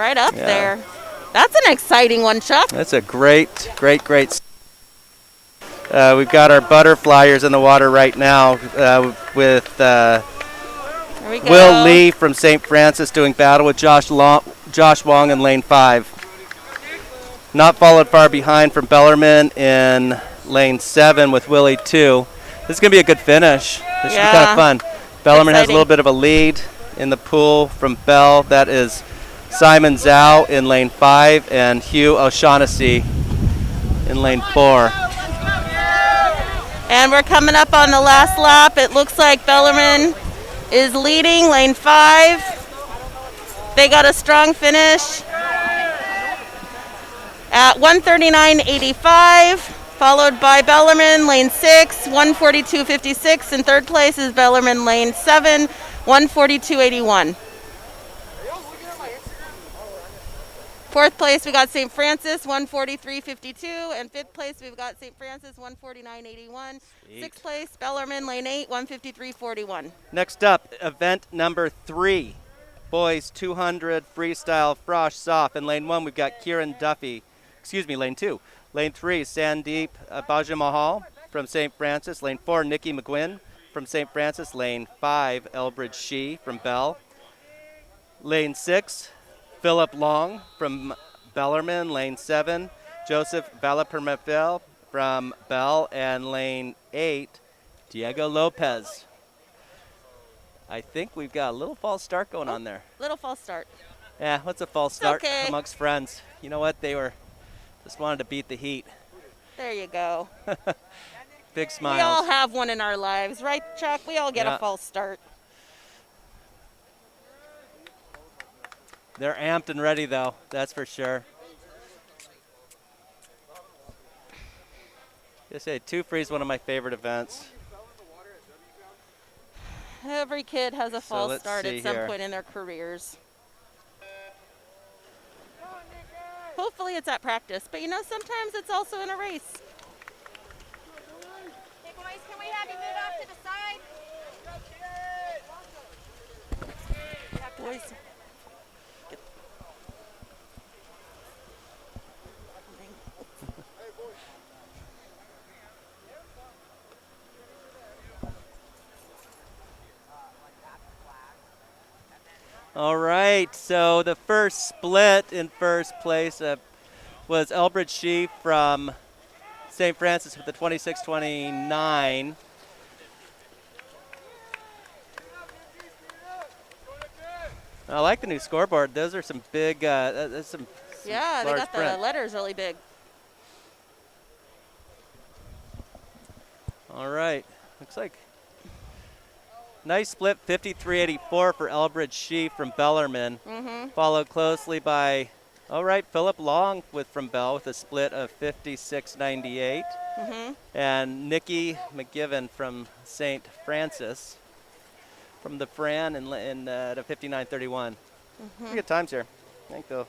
Right up there. That's an exciting one, Chuck. That's a great. We've got our butterflyers in the water right now with Will Lee from St. Francis doing battle with Josh Wong in lane 5. Not followed far behind from Bellarmine in lane 7 with Willie 2. This is going to be a good finish. This should be kind of fun. Bellarmine has a little bit of a lead in the pool from Bell. That is Simon Zhao in lane 5 and Hugh O'Shaughnessy in lane 4. And we're coming up on the last lap. It looks like Bellarmine is leading lane 5. They got a strong finish at 139.85, followed by Bellarmine lane 6, 142.56. In third place is Bellarmine lane 7, 142.81. Fourth place, we got St. Francis, 143.52. And fifth place, we've got St. Francis, 149.81. Sixth place, Bellarmine, lane 8, 153.41. Next up, event number 3. Boys 200 freestyle frosh soft. In lane 1, we've got Kieran Duffy. Lane 2. Lane 3, Sandeep Bajamahal from St. Francis. Lane 4, Nikki McGuinn from St. Francis. Lane 5, Elbridge Shee from Bell. Lane 6, Philip Long from Bellarmine. Lane 7, Joseph Valapermefel from Bell. And lane 8, Diego Lopez. I think we've got a little false start going on there. Little false start. Yeah, what's a false start amongst friends? You know what? They just wanted to beat the heat. There you go. Big smiles. We all have one in our lives, right, Chuck? We all get a false start. They're amped and ready, though. That's for sure. Just say 2 free is one of my favorite events. Every kid has a false start at some point in their careers. Hopefully it's at practice, but sometimes it's also in a race. Hey boys, can we have you move off to the side? Boys. All right, so the first split in first place was Elbridge Shee from St. Francis with the 26:29. I like the new scoreboard. Those are some big, some yeah, they got print. The letters really big. All right, looks like nice split, 53.84 for Elbridge Shee from Bellarmine. Followed closely by, Philip Long from Bell with a split of 56.98. And Nikki McGiven from St. Francis from the Fran at a 59.31. Pretty good times here. I think they'll.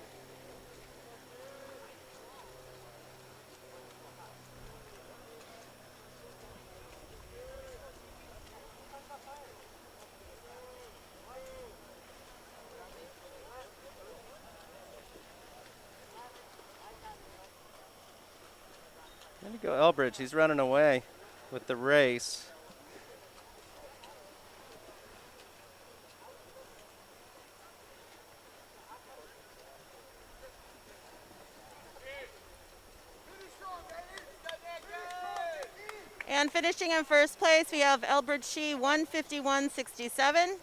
There you go, Elbridge. He's running away with the race. And finishing in first place, we have Elbridge Shee, 151.67.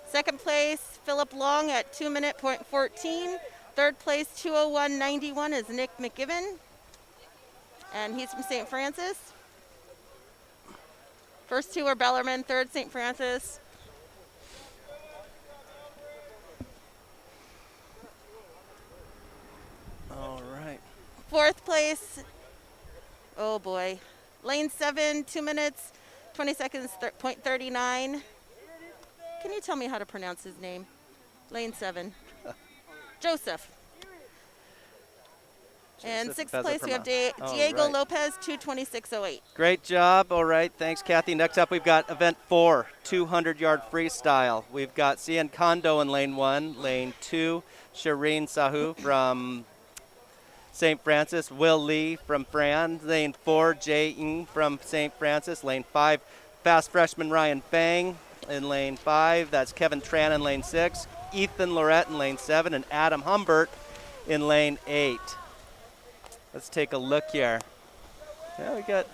Second place, Philip Long at 2:14. Third place, 2:01.91 is Nick McGiven, and he's from St. Francis. First two are Bellarmine, third St. Francis. All right. Fourth place, oh boy, lane 7, 2 minutes, 20 seconds, .39. Can you tell me how to pronounce his name? Lane 7. Joseph. And Joseph sixth place, we have Bezza from Diego right. Lopez, 226.08. Great job. All right. Thanks, Kathy. Next up, we've got event 4, 200-yard freestyle. We've got Cian Kondo in lane 1. Lane 2, Shireen Sahu from St. Francis. Will Lee from Fran. Lane 4, Jay Ng from St. Francis. Lane 5, fast freshman Ryan Fang in lane 5. That's Kevin Tran in lane 6. Ethan Lorette in lane 7. And Adam Humbert in lane 8. Let's take a look here. Yeah, we got...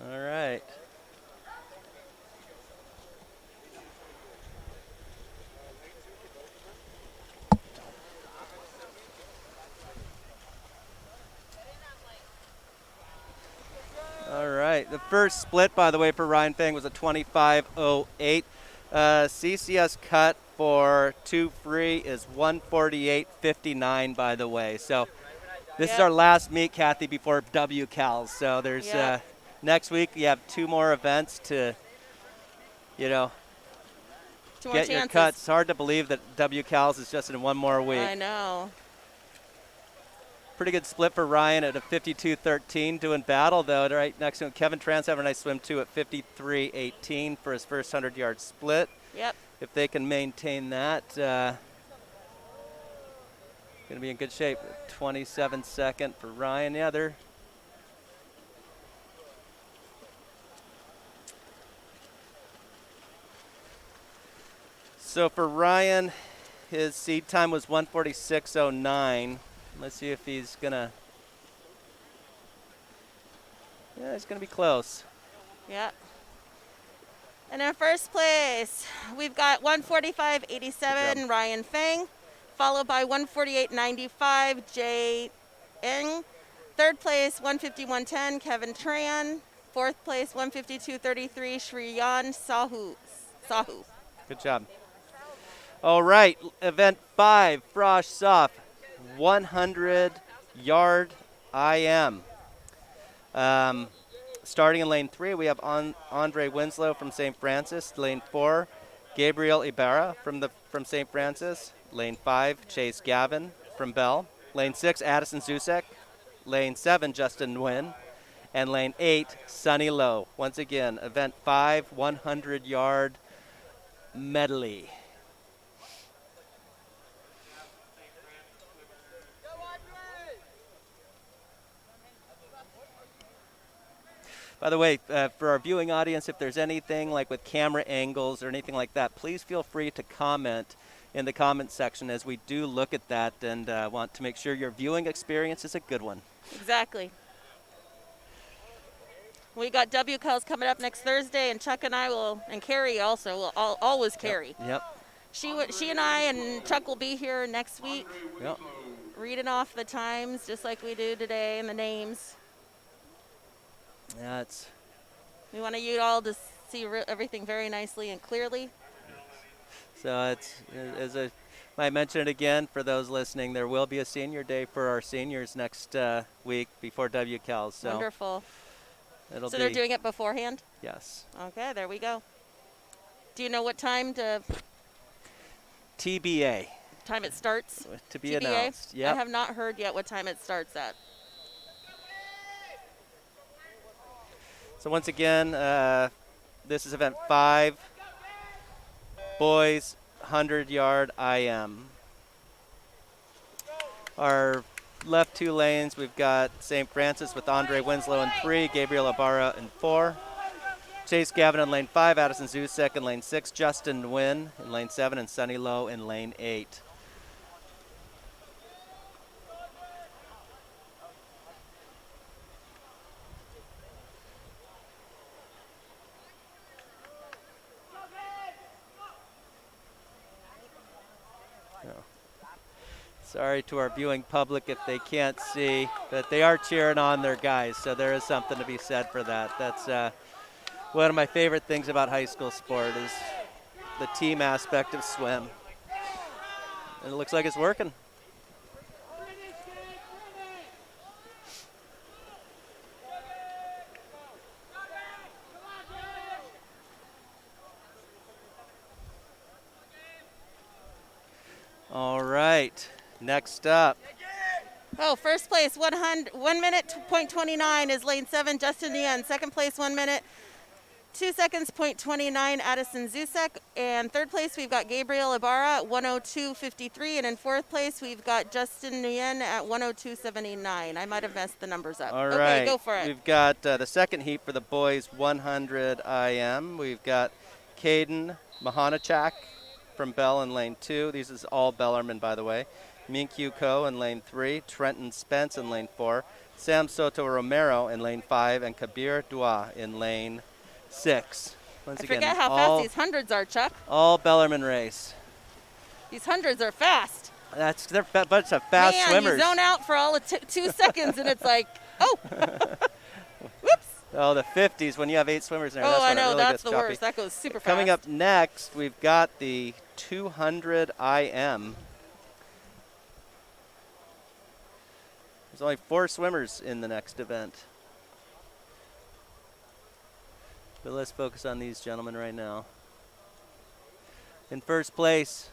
All right. All right. The first split, by the way, for Ryan Fang was a 25.08. CCS cut for 2 free is 148.59, by the way. So this is our last meet, Kathy, before WCALs. So there's next week you have 2 more events to, you know, get your cuts. It's hard to believe that WCALs is just in 1 more week. I know. Pretty good split for Ryan at a 52.13, doing battle, though, right next to him. Kevin Trans having a nice swim, too, at 53.18 for his first 100-yard split. Yep. If they can maintain that, going to be in good shape. 27 second for Ryan. Yeah, they're... So for Ryan, his seed time was 146.09. Let's see if he's going to... Yeah, he's going to be close. Yep. And in first place, we've got 145.87, Ryan Fang, followed by 148.95, Jay Ng. Third place, 151.10, Kevin Tran. Fourth place, 152.33, Shriyan Sahu. Good job. All right, event 5, Frosh Soft, 100-yard IM. Starting in lane 3, we have Andre Winslow from St. Francis. Lane 4, Gabriel Ibarra from St. Francis. Lane 5, Chase Gavin from Bell. Lane 6, Addison Zusek. Lane 7, Justin Nguyen. And lane 8, Sunny Lowe. Once again, event 5, 100-yard medley. By the way, for our viewing audience, if there's anything like with camera angles or anything like that, please feel free to comment in the comment section, as we do look at that and want to make sure your viewing experience is a good one. Exactly. We got WCALs coming up next Thursday, and Chuck and I will, and Carrie also, will always Carrie. Yep. She and I and Chuck will be here next week, Yep. reading off the times just like we do today and the names. Yeah, We want you all to see everything very nicely and clearly. So I mention it again for those listening, there will be a senior day for our seniors next week before WCALs. So wonderful. So they're doing it beforehand? Yes. Okay, there we go. Do you know what time TBA. Time it starts? To be TBA? announced. Yep. I have not heard yet what time it starts at. So once again, this is event 5, boys 100-yard IM. Our left 2 lanes, we've got St. Francis with Andre Winslow in 3, Gabriel Ibarra in 4, Chase Gavin in lane 5, Addison Zusek in lane 6, Justin Nguyen in lane 7, and Sunny Lowe in lane 8. Sorry to our viewing public if they can't see, but they are cheering on their guys, so there is something to be said for that. That's one of my favorite things about high school sport is the team aspect of swim. And it looks like it's working. right. Next up. Oh, first place, 1 minute, .29 is lane 7, Justin Nguyen. Second place, 1 minute, 2 seconds, .29, Addison Zusek. And third place, we've got Gabriel Ibarra at 102.53. And in fourth place, we've got Justin Nguyen at 102.79. I might have messed the numbers up. All Okay, right. go for it. We've got the second heat for the boys 100 IM. We've got Caden Mahanachak from Bell in lane 2. These is all Bellarmine, by the way. Minkyu Ko in lane 3. Trenton Spence in lane 4. Sam Soto Romero in lane 5. And Kabir Dua in lane 6. Once I again, forget how fast these hundreds are, Chuck. all Bellarmine race. These hundreds are fast. They're a bunch of fast Man, swimmers. you zone out for all of 2 seconds, and it's like, oh. Whoops. Oh, the 50s when you have 8 swimmers in there. Oh, that's I when it know. really That's gets the choppy. worst. That goes super fast. Coming up next, we've got the 200 IM. There's only 4 swimmers in the next event. But let's focus on these gentlemen right now. In first place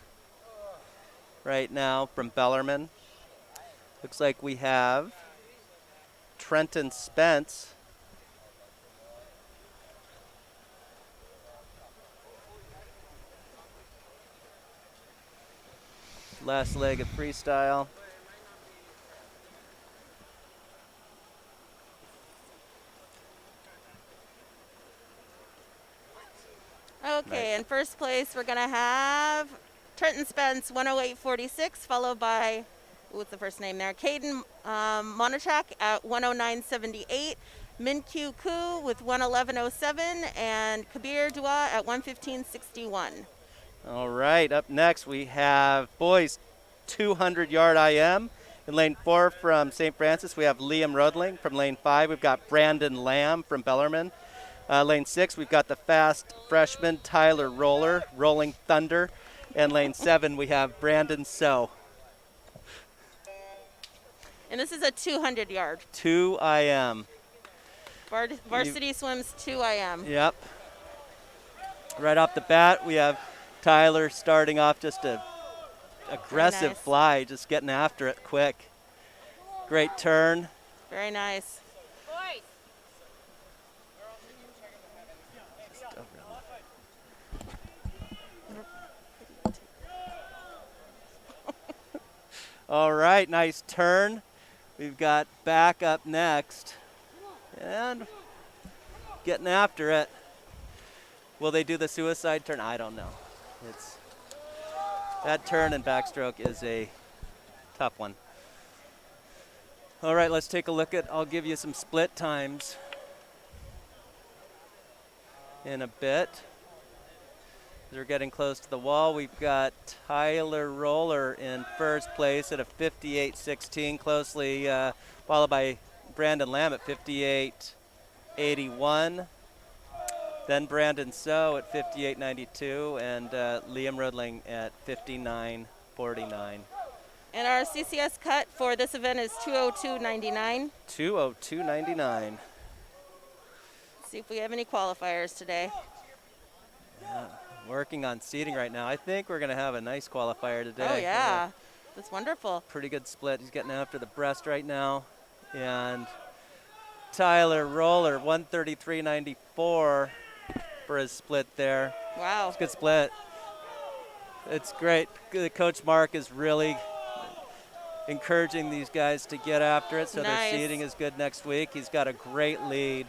right now from Bellarmine, looks like we have Trenton Spence. Last leg of freestyle. Okay, Nice. in first place, we're going to have Trenton Spence, 108.46, followed by, what's the first name there? Caden Monachak at 109.78, Minkyu Ku with 111.07, and Kabir Dua at 115.61. All right, up next we have boys 200-yard IM. In lane 4 from St. Francis, we have Liam Rodling. From lane 5, we've got Brandon Lamb from Bellarmine. Lane 6, we've got the fast freshman Tyler Roller, Rolling Thunder. And lane 7, we have Brandon So. And this is a 200-yard. 2 IM. Varsity swims 2 IM. Yep. Right off the bat, we have Tyler starting off just a aggressive nice. fly, just getting after it quick. Great turn. Very nice. Boys. All right, nice turn. We've got back up next. And getting after it. Will they do the suicide turn? I don't know. That turn and backstroke is a tough one. All right, let's take a look at, I'll give you some split times in a bit. They're getting close to the wall. We've got Tyler Roller in first place at a 58.16, closely followed by Brandon Lamb at 58.81. Then Brandon So at 58.92 and Liam Rodling at 59.49. And our CCS cut for this event is 202.99. 202.99. See if we have any qualifiers today. Working on seating right now. I think we're going to have a nice qualifier today. Oh, yeah. That's wonderful. Pretty good split. He's getting after the breast right now. And Tyler Roller, 133.94 for his split there. Wow. It's a good split. It's great. Coach Mark is really encouraging these guys to get after it so Nice. their seating is good next week. He's got a great lead.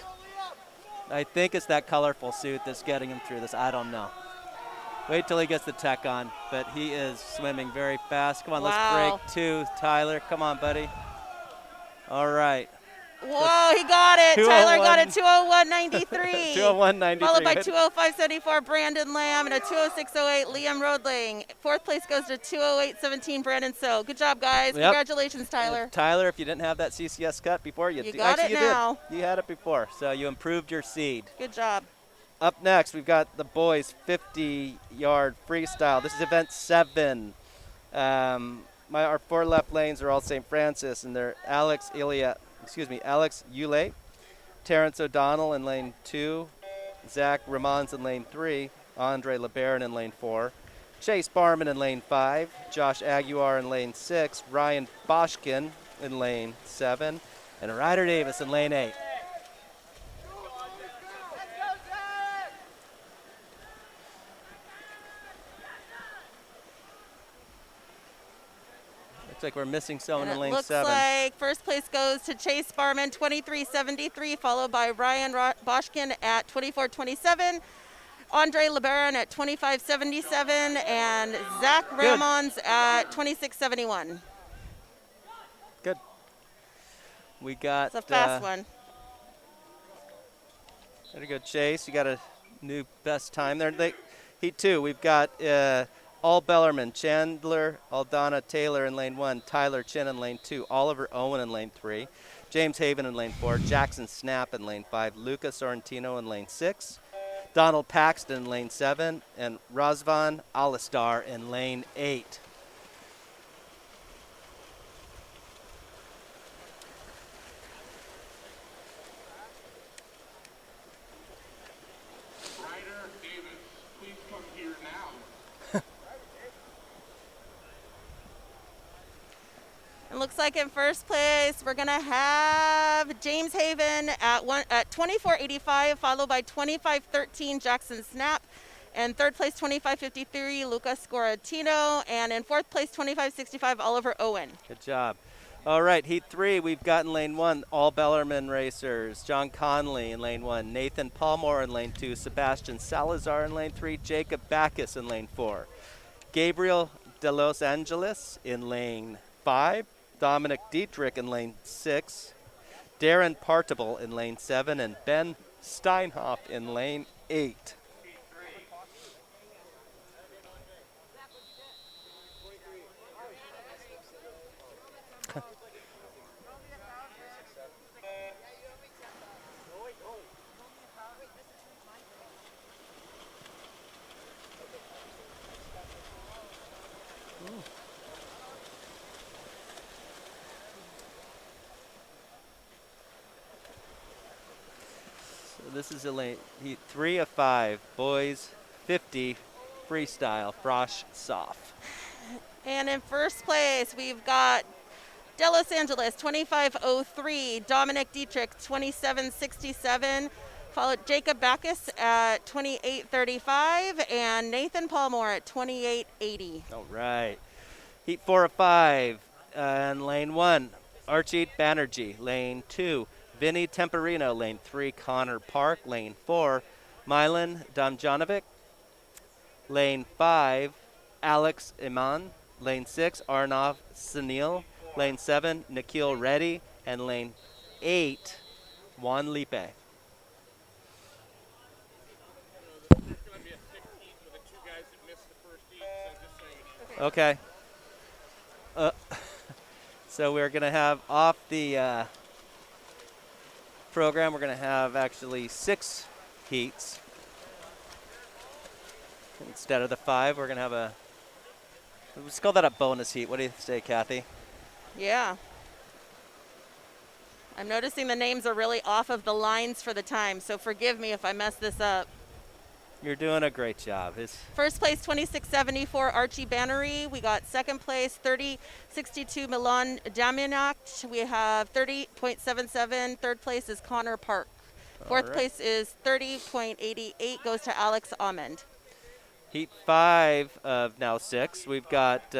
I think it's that colorful suit that's getting him through this. I don't know. Wait till he gets the tech on, but he is swimming very fast. Come on, Wow. let's break 2. Tyler, come on, buddy. All right. Whoa, he got it. Tyler got it 201.93. 201.93. Followed by 205.74 Brandon Lamb and a 206.08 Liam Rodling. Fourth place goes to 208.17 Brandon So. Good job, guys. Yep. Congratulations, Tyler. Tyler, if you didn't have that CCS cut before, You got actually it you now. did. You had it before, so you improved your seed. Good job. Up next, we've got the boys 50-yard freestyle. This is event 7. Our 4 left lanes are all St. Francis, and they're Alex Ulay, Terrence O'Donnell in lane 2, Zach Ramons in lane 3, Andre LeBaron in lane 4, Chase Barman in lane 5, Josh Aguiar in lane 6, Ryan Boschkin in lane 7, and Ryder Davis in lane 8. Looks like we're missing someone in lane 7. Looks like first place goes to Chase Barman, 23:73, followed by Ryan Boschkin at 24:27. Andre LeBaron at 25:77, and Zach Ramons at 26:71. Good. We got. It's a fast one. Very good, Chase. You got a new best time there. Heat 2, we've got All Bellarmine, Chandler Aldana Taylor in lane 1, Tyler Chin in lane 2, Oliver Owen in lane 3, James Haven in lane 4, Jackson Snap in lane 5, Lucas Sorrentino in lane 6, Donald Paxton in lane 7, and Razvan Alistar in lane 8. Ryder Davis, please come here now. It looks like in first place we're gonna have James Haven at 24:85, followed by 25:13 Jackson Snap, and third place 25:53 Lucas Scoratino, and in fourth place 25:65 Oliver Owen. Good job. All right, Heat 3, we've got in lane 1, all Bellarmine racers. John Conley in lane 1, Nathan Palmore in lane 2, Sebastian Salazar in lane 3, Jacob Backus in lane 4, Gabriel de Los Angeles in lane 5, Dominic Dietrich in lane 6, Darren Partable in lane 7, and Ben Steinhoff in lane 8. This is a lane Heat 3 of 5, boys 50 freestyle frosh soft. And in first place we've got De Los Angeles 25:03, Dominic Dietrich 27:67, followed Jacob Backus at 28:35, and Nathan Palmore at 28:80. All right. Heat 4 of 5 in lane 1, Archie Banerjee. Lane 2, Vinny Temperino. Lane 3, Connor Park. Lane 4, Milan Damjanovic. Lane 5, Alex Iman. Lane 6, Arnav Sunil. Lane 7, Nikhil Reddy. And lane 8, Juan Lipe. There's going to be a 6 heat with the 2 guys that missed the first heat, so just saying. Okay. So we're going to have off the program, we're going to have actually 6 heats. Instead of the 5, we're going to have let's call that a bonus heat. What do you say, Kathy? Yeah. I'm noticing the names are really off of the lines for the time, so forgive me if I mess this up. You're doing a great job. First place 26:74 Archie Banerjee. We got second place 30:62 Milan Damjanovic. We have 30.77. Third place is Connor Park. Fourth place is 30.88 goes to Alex Amend. Heat 5 of now 6. We've got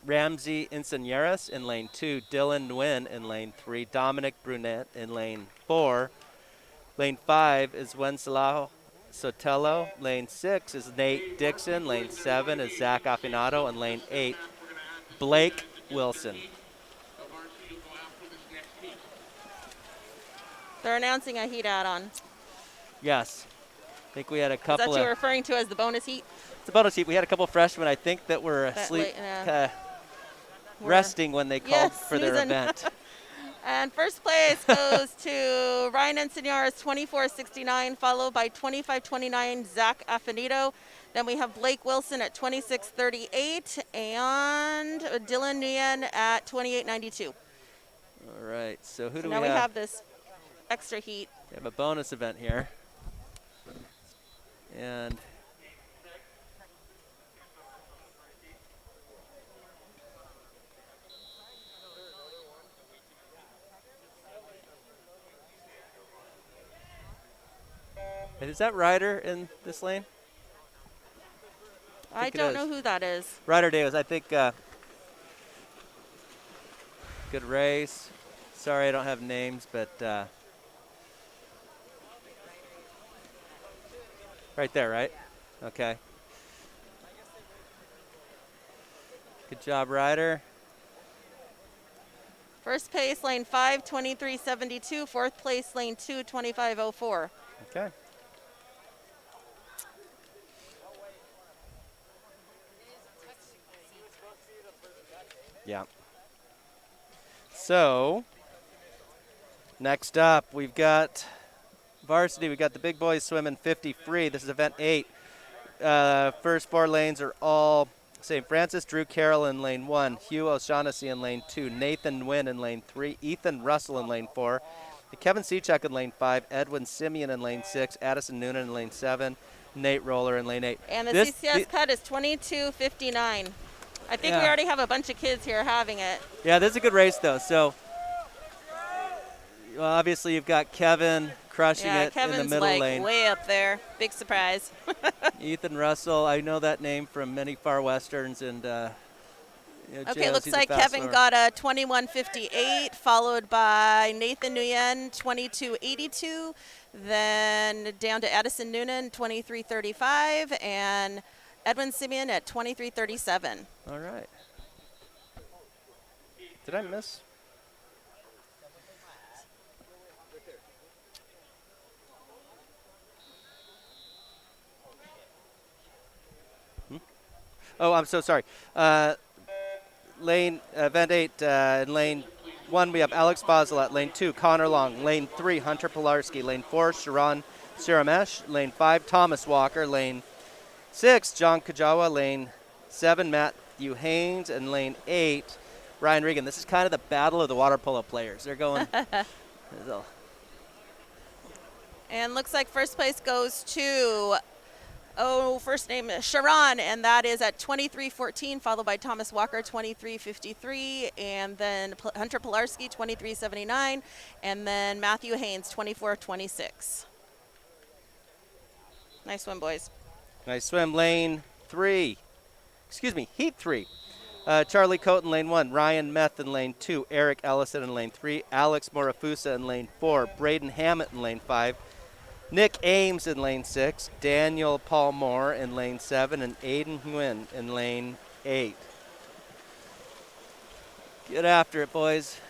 Ramsey Insigneras in lane 2, Dylan Nguyen in lane 3, Dominic Brunet in lane 4. Lane 5 is Wenceslao Sotelo. Lane 6 is Nate Dixon. Lane 7 is Zach Affinado. And lane 8, Blake Wilson. They're announcing a heat add-on. Yes. I think we had a Is that couple what you're of... referring to as the bonus heat? It's a bonus heat. We had a couple of freshmen, I think, that were asleep, resting when they called for their event. And first place goes to Ryan Insigneras, 24:69, followed by 25:29 Zach Affinito. Then we have Blake Wilson at 26:38 and Dylan Nguyen at 28:92. All right, so who do now we have? we have this extra heat. We have a bonus event here. And Is that Ryder in this lane? I think it don't is. know who that is. Ryder Davis, I think. Good race. Sorry I don't have names, but right there, right? Okay. Good job, Ryder. First place, lane 5, 23.72. Fourth place, lane 2, 25.04. Okay. Yeah. So, next up, we've got varsity. We've got the big boys swimming 50 free. This is event 8. First 4 lanes are all St. Francis Drew Carroll in lane 1, Hugh O'Shaughnessy in lane 2, Nathan Nguyen in lane 3, Ethan Russell in lane 4, Kevin Seachuk in lane 5, Edwin Simeon in lane 6, Addison Noonan in lane 7, Nate Roller in lane 8. And the CCS cut is 22.59. I think we already have a bunch of kids here having it. Yeah, this is a good race, though. So, well, obviously, you've got Kevin crushing it Kevin's in the middle like lane. way up there. Big surprise. Ethan Russell, I know that name from many far westerns, and Okay, looks like Kevin got a 21.58, followed by Nathan Nguyen, 22.82. Then down to Addison Noonan, 23.35, and Edwin Simeon at 23.37. All right. Did I miss? Oh, I'm so sorry. Event 8, in lane 1, we have Alex Boslet. Lane 2, Connor Long. Lane 3, Hunter Pilarski. Lane 4, Sharon Siramesh. Lane 5, Thomas Walker. Lane 6, John Kajawa. Lane 7, Matthew Haynes. And lane 8, Ryan Regan. This is kind of the battle of the water polo players. They're going. And looks like first place goes to, first name is Sharon, and that is at 23.14, followed by Thomas Walker, 23.53, and then Hunter Pilarski, 23.79, and then Matthew Haynes, 24.26. Nice swim, boys. Nice swim. Lane 3. Excuse me, heat 3. Charlie Cote in lane 1, Ryan Meth in lane 2, Eric Ellison in lane 3, Alex Morafusa in lane 4, Braden Hammett in lane 5, Nick Ames in lane 6, Daniel Paul Moore in lane 7, and Aiden Nguyen in lane 8. Get after it, boys.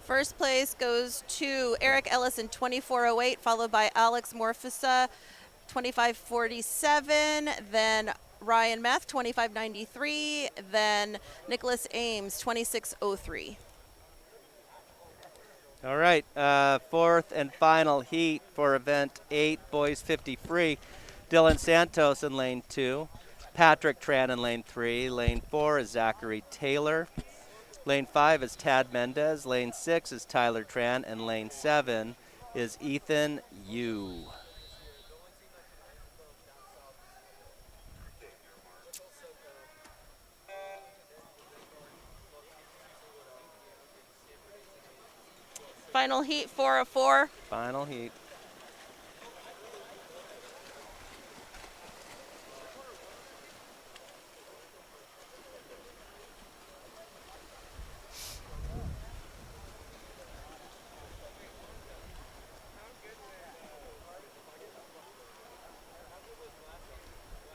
First place goes to Eric Ellison, 24.08, followed by Alex Morfusa, 25.47, then Ryan Meth, 25.93, then Nicholas Ames, 26.03. All right, fourth and final heat for event 8, boys 50 free. Dylan Santos in lane 2, Patrick Tran in lane 3, lane 4 is Zachary Taylor, lane 5 is Tad Mendez, lane 6 is Tyler Tran, and lane 7 is Ethan Yu. Final heat, 4 of 4. Final heat.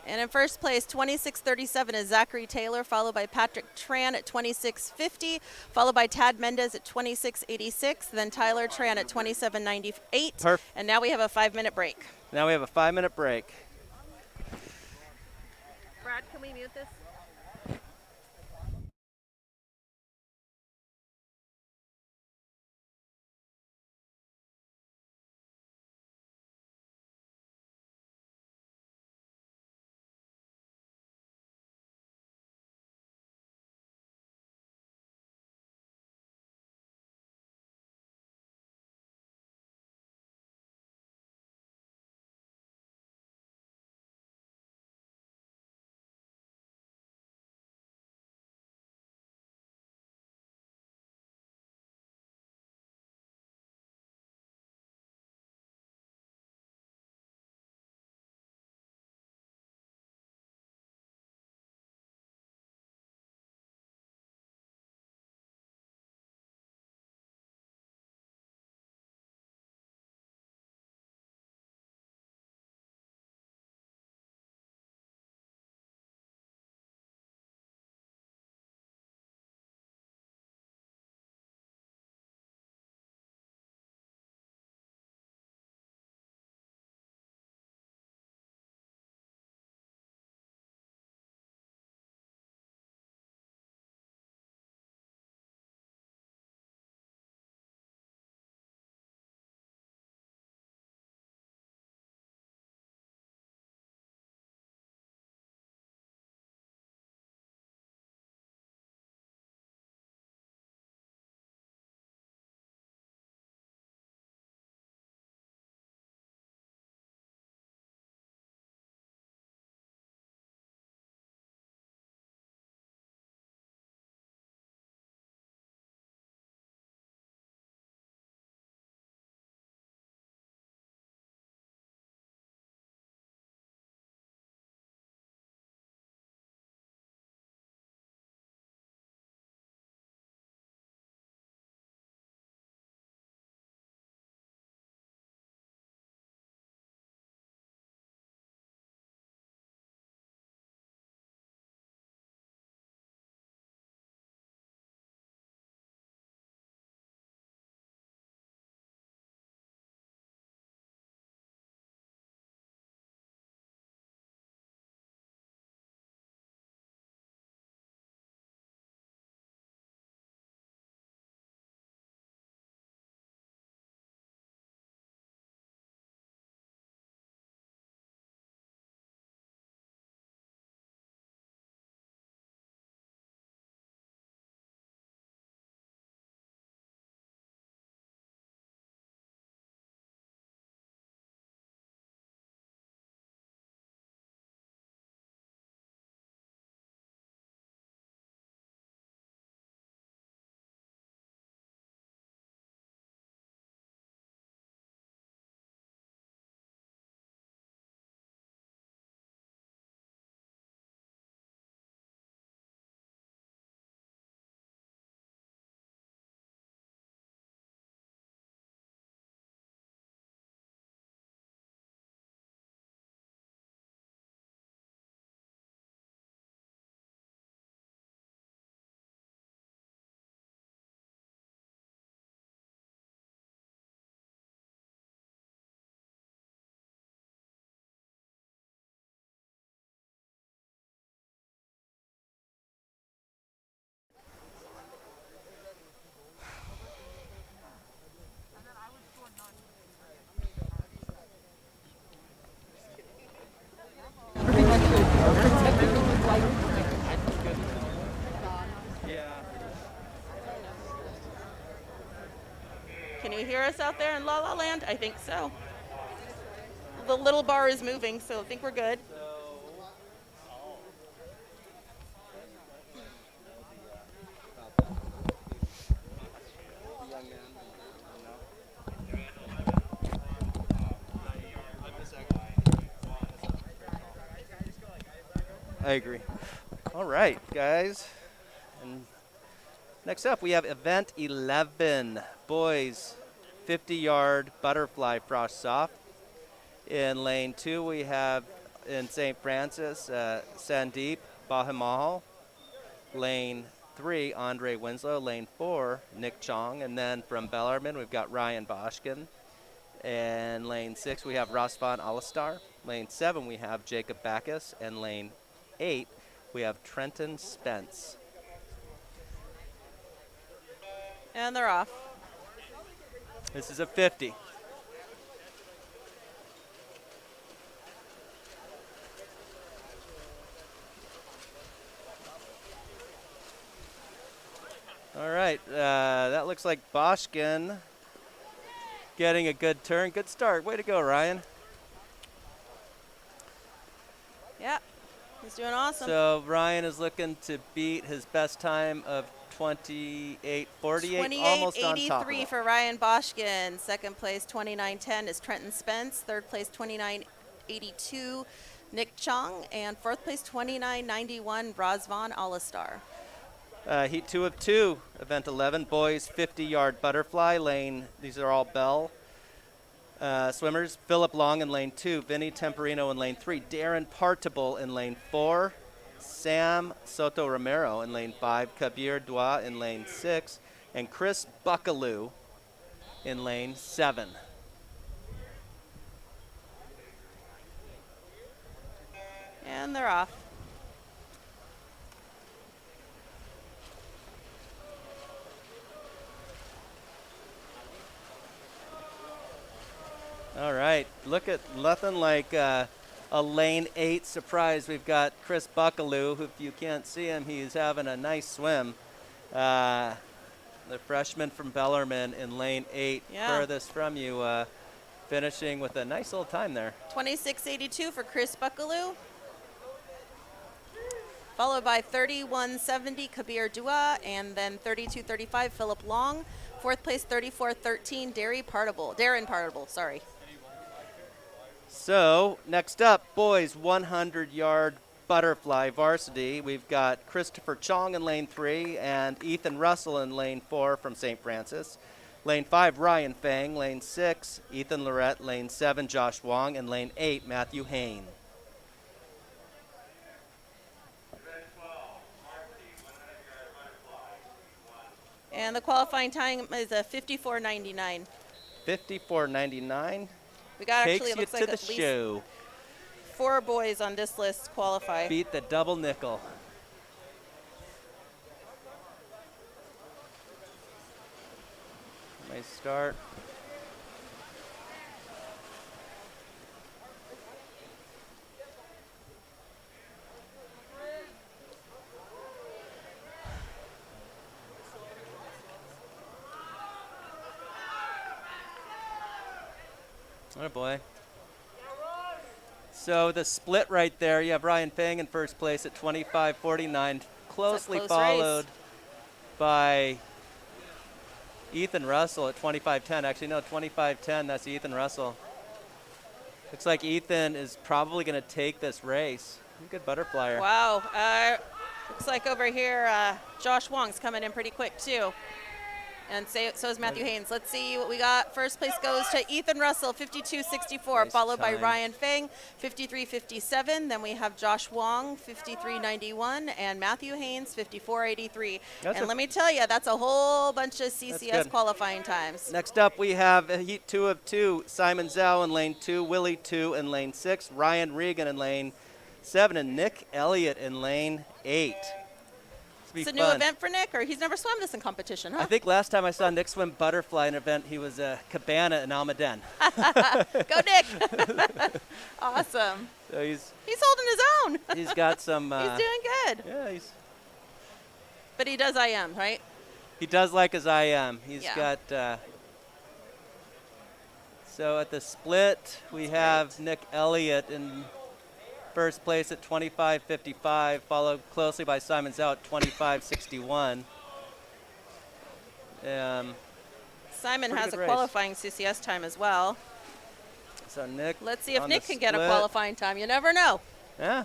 And in first place, 26.37 is Zachary Taylor, followed by Patrick Tran at 26.50, followed by Tad Mendez at 26.86, then Tyler Tran at 27.98. And now we have a 5-minute break. Now we have a 5-minute break. Brad, can we mute this? hear us out there in La La Land? I think so. The little bar is moving, so I think we're good. I agree. All right, guys. And next up, we have event 11, boys 50-yard butterfly frosh soft. In lane 2, we have in St. Francis, Sandeep Bahimahal. Lane 3, Andre Winslow. Lane 4, Nick Chong. And then from Bellarmine, we've got Ryan Boschkin. And lane 6, we have Rasvan Alistar. Lane 7, we have Jacob Backus. And lane 8, we have Trenton Spence. And they're off. This is a 50. All right, that looks like Boschkin getting a good turn. Good start. Way to go, Ryan. Yeah, he's doing awesome. So Ryan is looking to beat his best time of 28:48, almost on top of 28:83 it. for Ryan Boschkin. Second place, 29:10 is Trenton Spence. Third place, 29:82, Nick Chong. And fourth place, 29:91, Razvan Alistar. Heat 2 of 2, event 11, boys 50-yard butterfly lane. These are all Bell swimmers. Philip Long in lane 2, Vinny Temperino in lane 3, Darren Partable in lane 4, Sam Soto Romero in lane 5, Kabir Dua in lane 6, and Chris Buckaloo in lane 7. And they're off. All right, look at nothing like a lane 8 surprise. We've got Chris Buckaloo, who, if you can't see him, he's having a nice swim. The freshman from Bellarmine in lane 8, furthest from you, finishing with a nice little time there. 26:82 for Chris Buckaloo. Followed by 31:70 Kabir Dua, and then 32:35 Philip Long. Fourth place, 34:13 Darren Partable, sorry. So next up, boys 100-yard butterfly varsity. We've got Christopher Chong in lane 3 and Ethan Russell in lane 4 from St. Francis. Lane 5, Ryan Fang. Lane 6, Ethan Lorette. Lane 7, Josh Wong. And lane 8, Matthew Hain. And the qualifying time is a 54:99. 54.99. We got Takes actually, it you looks to like the at least show. 4 boys on this list qualify. Beat the double nickel. Nice start. Oh boy. So the split right there, you have Ryan Fang in first place at 25.49, closely close followed race. by Ethan Russell at 25.10. Actually, no, 25.10, that's Ethan Russell. Looks like Ethan is probably going to take this race. Good butterflyer. Wow. Looks like over here, Josh Wong's coming in pretty quick, too. And so is Matthew Haynes. Let's see what we got. First place goes to Ethan Russell, 52.64, Nice followed by time. Ryan Fang, 53.57. Then we have Josh Wong, 53.91, and Matthew Haynes, 54.83. And let me tell you, that's a whole bunch of CCS good. qualifying times. Next up, we have Heat 2 of 2. Simon Zhao in lane 2, Willie 2 in lane 6, Ryan Regan in lane 7, and Nick Elliott in lane 8. It's a new event for Nick, or he's never swum this in competition, huh? I think last time I saw Nick swim butterfly in an event, he was a Cabana in Almaden. Go, Nick. Awesome. So he's holding his own. he's got some. He's doing good. Yeah, But he does IM, right? he does like his IM. He's Yeah. got So at the split, we have Nick Elliott in first place at 25.55, followed closely by Simon Zhao at 25.61. Simon Pretty has good a race. qualifying CCS time as well. So Nick, Let's see if on Nick the can get a split. qualifying time. You never know. Yeah.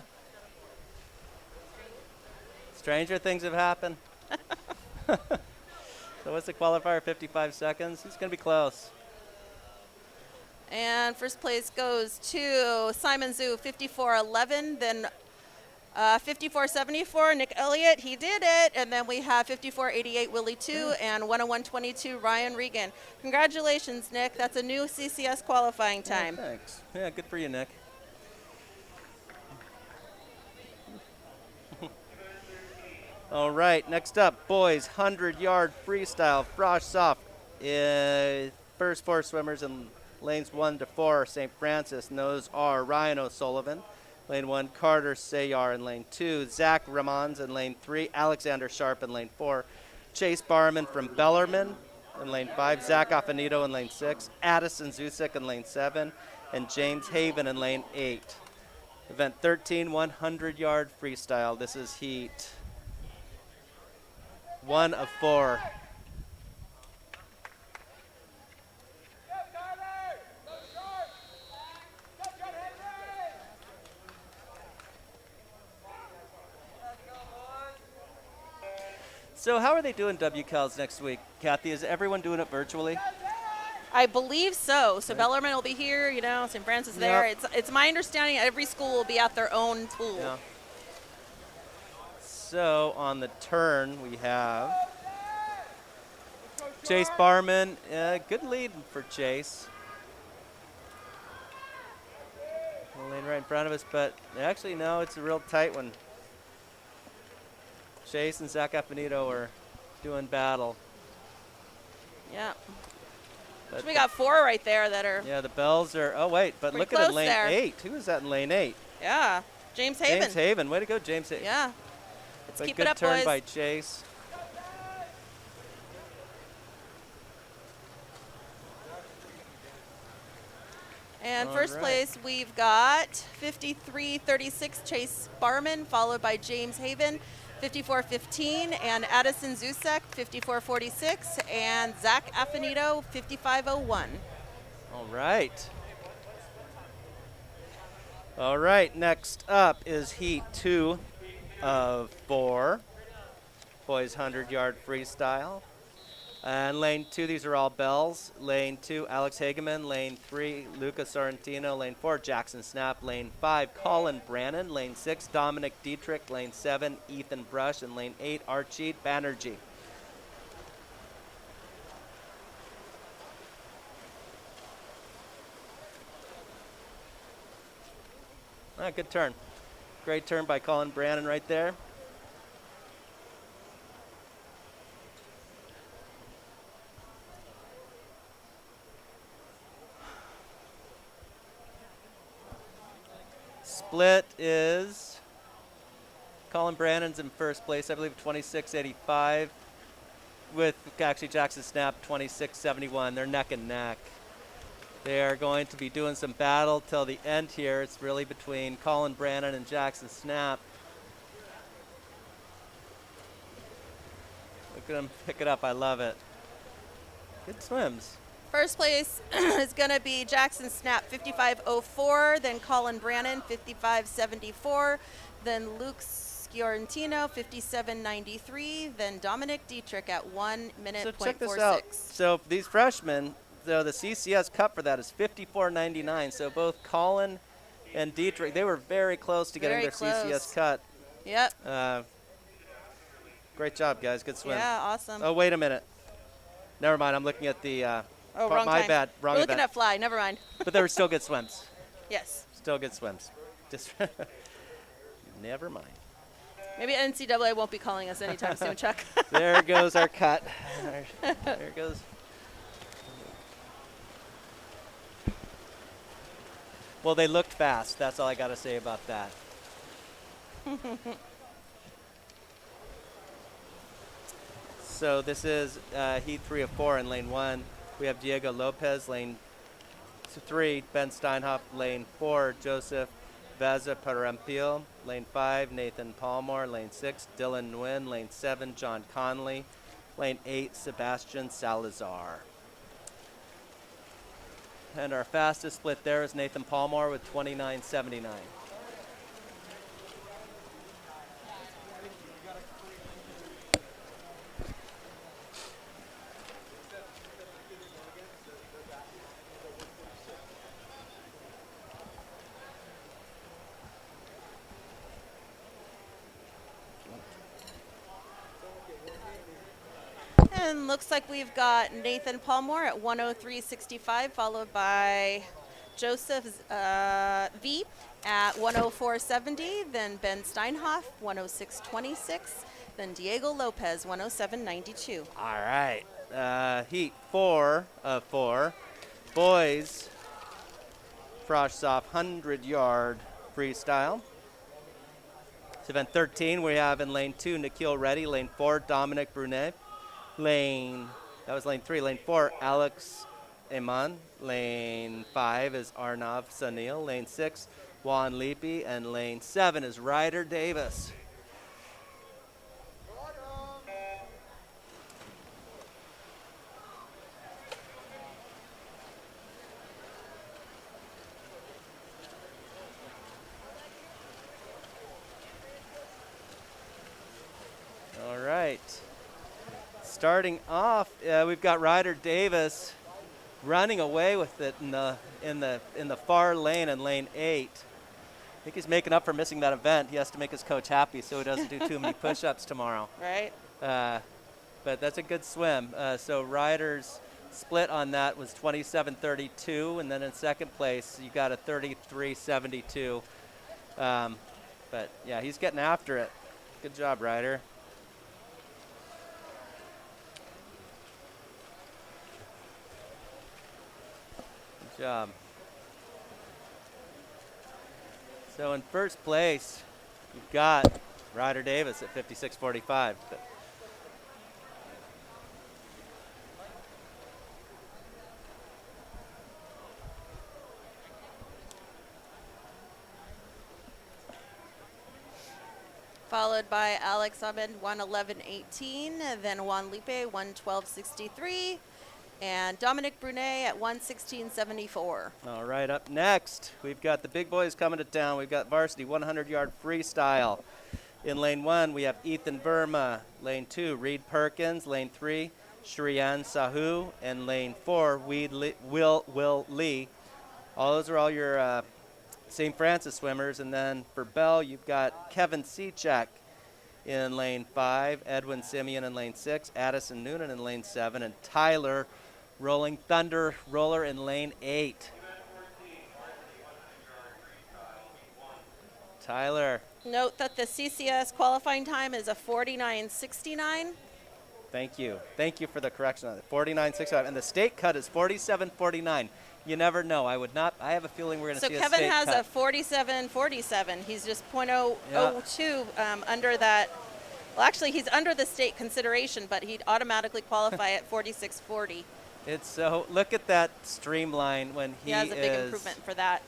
Stranger things have happened. So what's the qualifier? 55 seconds. He's going to be close. And first place goes to Simon Zhu, 54.11. Then 54.74, Nick Elliott. He did it. And then we have 54.88, Willie 2, and 101.22, Ryan Regan. Congratulations, Nick. That's a new CCS qualifying time. Yeah, thanks. Yeah, good for you, Nick. All right, next up, boys, 100-yard freestyle, frosh soft. First four swimmers in lanes 1 to 4 are St. Francis, and those are Ryan O'Sullivan. Lane 1, Carter Sayar in lane 2, Zach Ramons in lane 3, Alexander Sharp in lane 4, Chase Barman from Bellarmine in lane 5, Zach Affinito in lane 6, Addison Zusek in lane 7, and James Haven in lane 8. Event 13, 100-yard freestyle. This is heat 1 of 4. So how are they doing WCALs next week, Kathy? Is everyone doing it virtually? I believe so. So Bellarmine will be here, you know, St. Francis there. Yep. It's my understanding every school will be at their own pool. Yeah. So on the turn, we have Chase Barman. Good lead for Chase. Lane right in front of us, but actually, no, it's a real tight one. Chase and Zach Affinito are doing battle. Yeah. But So we got 4 right there that are, yeah, the bells are, oh wait, but Pretty look at it in close lane there. 8. Who is that in lane 8? yeah. James Haven. James Haven. Way to go, James Haven. Yeah. Let's But keep good it up, turn boys. by Chase. And All first right. place, we've got 53.36, Chase Barman, followed by James Haven, 54.15, and Addison Zusek, 54.46, and Zach Affinito, 55.01. All right. All right, next up is heat 2 of 4. Boys 100-yard freestyle. And lane 2, these are all bells. Lane 2, Alex Hageman. Lane 3, Luca Sorrentino. Lane 4, Jackson Snap. Lane 5, Colin Brannon. Lane 6, Dominic Dietrich. Lane 7, Ethan Brush. And lane 8, Archie Banerjee. Good turn. Great turn by Colin Brannon right there. Split is Colin Brannon's in first place, I believe 26.85, with actually Jackson Snap 26.71. They're neck and neck. They are going to be doing some battle till the end here. It's really between Colin Brannon and Jackson Snap. Look at him pick it up. I love it. Good swims. First place is going to be Jackson Snap, 55.04, then Colin Brannon, 55.74, then Luke Sciorentino, 57.93, then Dominic Dietrich at 1 minute So point check this 46. out. So these freshmen, so the CCS Cup for that is 54.99. So both Colin and Dietrich, they were very close to getting Very their close. CCS cut. Yep. Great job, guys. Good swim. Yeah, awesome. Oh, wait a minute. Never mind. I'm looking at the. Oh, wrong my time. bad. Wrong We're looking event. at fly. Never mind. But they were still good swims. Yes. Still good swims. Just never mind. Maybe NCAA won't be calling us anytime soon, Chuck. There goes our cut. There it goes. Well, they looked fast. That's all I got to say about that. So this is heat 3 of 4 in lane 1. We have Diego Lopez, lane 3, Ben Steinhoff. Lane 4, Joseph Veza Parempil. Lane 5, Nathan Palmore. Lane 6, Dylan Nguyen. Lane 7, John Conley. Lane 8, Sebastian Salazar. And our fastest split there is Nathan Palmore with 29.79. And looks like we've got Nathan Palmore at 103.65, followed by Joseph V at 104.70, then Ben Steinhoff, 106.26, then Diego Lopez, 107.92. All right. Heat 4 of 4. Boys, Frosh Soft 100-yard freestyle. It's event 13. We have in lane 2, Nikhil Reddy. Lane 4, Dominic Brunet. That was lane 3. Lane 4, Alex Eman. Lane 5 is Arnav Sanil. Lane 6, Juan Lippi. And lane 7 is Ryder Davis. All right. Starting off, we've got Ryder Davis running away with it in the far lane in lane 8. I think he's making up for missing that event. He has to make his coach happy so he doesn't do too many push-ups tomorrow. Right. But that's a good swim. So Ryder's split on that was 27.32, and then in second place you got a 33.72. But yeah, he's getting after it. Good job, Ryder. Good job. So in first place, you've got Ryder Davis at 56.45. Followed by Alex Ahmed, 111.18, then Juan Lipe, 112.63, and Dominic Brunet at 116.74. All right, up next, we've got the big boys coming to town. We've got varsity 100-yard freestyle. In lane 1, we have Ethan Verma. Lane 2, Reed Perkins. Lane 3, Shriyan Sahu. And lane 4, Will Lee. Those are all your St. Francis swimmers. And then for Bell, you've got Kevin Sechak in lane 5, Edwin Simeon in lane 6, Addison Noonan in lane 7, and Tyler Rolling Thunder Roller in lane 8. Tyler. Note that the CCS qualifying time is a 49.69. Thank you. Thank you for the correction on it. 49.65. And the state cut is 47.49. You never know. I have a feeling we're going to see a state cut. So Kevin has a 47.47. He's just .002 under that. Well, actually, he's under the state consideration, but he'd automatically qualify at 46.40. It's so, look at that streamline when he has a big improvement for that.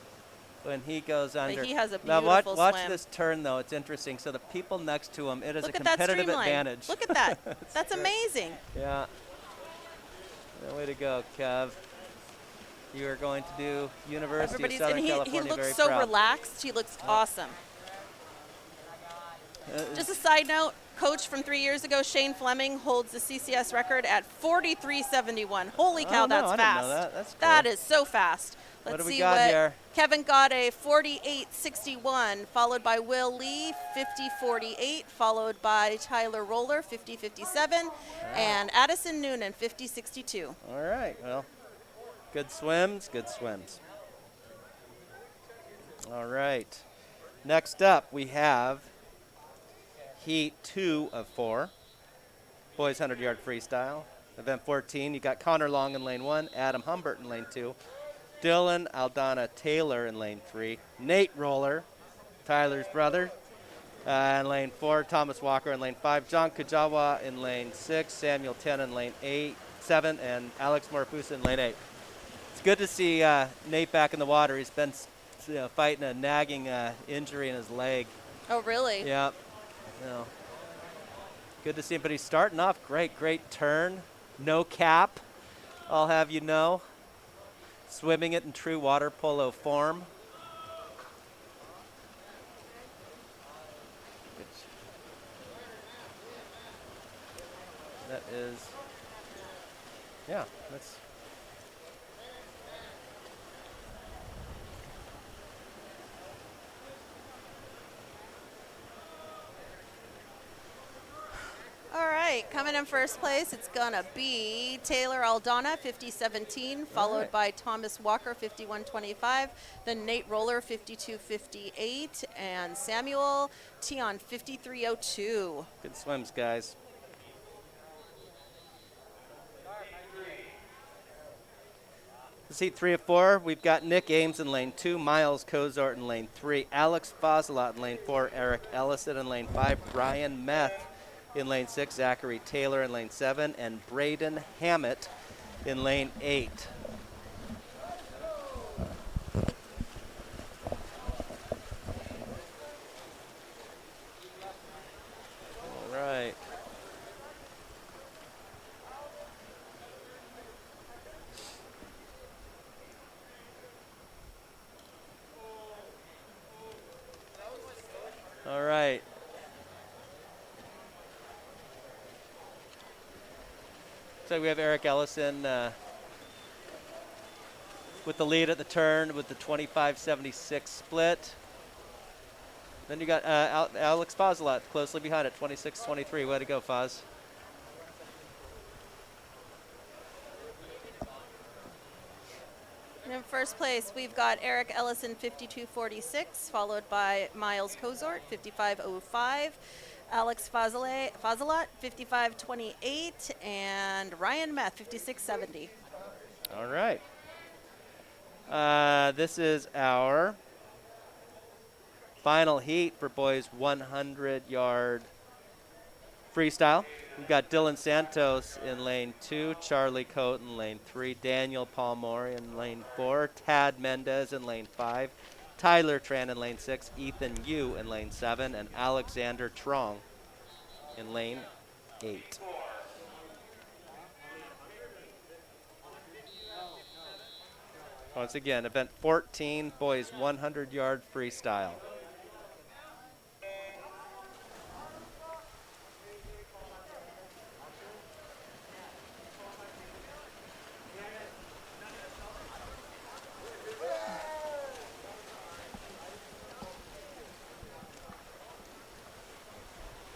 When he goes under. But he has a now beautiful watch swim. this turn, though. It's interesting. So the people next to him, it is Look a at that competitive streamline. advantage. Look at that. That's amazing. Yeah. Way to go, Kev. You are going to do University of Southern California. He looks very so proud. relaxed. He looks awesome. Just a side note, coach from 3 years ago, Shane Fleming, holds the CCS record at 43.71. Holy cow, Oh, no, that's I didn't fast. know that. That's cool. That is so fast. What Let's do we see got what here? Kevin got a 48.61, followed by Will Lee, 50.48, followed by Tyler Roller, 50.57, and Addison Noonan, 50.62. All right. Well, good swims, good swims. All right. Next up, we have Heat 2 of 4. Boys 100-yard freestyle. Event 14, you got Connor Long in lane 1, Adam Humbert in lane 2, Dylan Aldana Taylor in lane 3, Nate Roller, Tyler's brother, in lane 4, Thomas Walker in lane 5, John Kujawa in lane 6, Samuel 10 in lane 7, and Alex Morfusa in lane 8. It's good to see Nate back in the water. He's been fighting a nagging injury in his leg. Oh, really? Yeah. No. Good to see him, but he's starting off great. Great turn. No cap, I'll have you know. Swimming it in true water polo form. That is, yeah, that's. All right, coming in first place, it's gonna be Taylor Aldana, 5017, followed right. by Thomas Walker, 5125, then Nate Roller, 5258, and Samuel Tion, 5302. Good swims, guys. This heat 3 of 4, we've got Nick Ames in lane 2, Miles Cozart in lane 3, Alex Fozzolot in lane 4, Eric Ellison in lane 5, Brian Meth in lane 6, Zachary Taylor in lane 7, and Braden Hammett in lane 8. All right. All right. So we have Eric Ellison with the lead at the turn with the 25-76 split. Then you got Alex Fozzolot closely behind at 26-23. Way to go, Foz. And in first place, we've got Eric Ellison, 5246, followed by Miles Cozart, 5505, Alex Fozzolot, 5528, and Ryan Meth, 5670. All right. This is our final heat for boys 100-yard freestyle. We've got Dylan Santos in lane 2, Charlie Cote in lane 3, Daniel Palmore in lane 4, Tad Mendez in lane 5, Tyler Tran in lane 6, Ethan Yu in lane 7, and Alexander Trong in lane 8. Once again, event 14, boys 100-yard freestyle.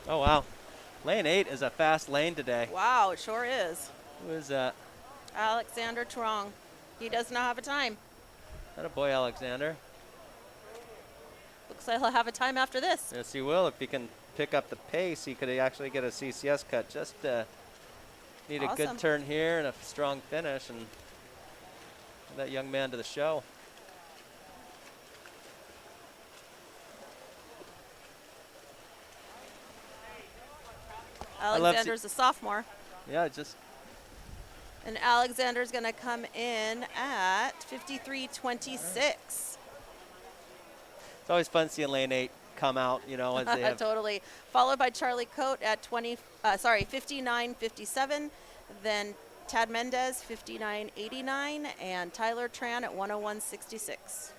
Oh, wow. Lane 8 is a fast lane today. Wow, it sure is. Who is that? Alexander Trong. He does not have a time. That a boy, Alexander. Looks like he'll have a time after this. Yes, he will. If he can pick up the pace, he could actually get a CCS cut. Just need a Awesome. good turn here and a strong finish, and that young man to the show. Alexander's a sophomore. Yeah, just And Alexander's going to come in at 53.26. it's always fun seeing lane 8 come out, you know, as they have. Totally. Followed by Charlie Cote at 59.57. Then Tad Mendez, 59.89. And Tyler Tran at 101.66.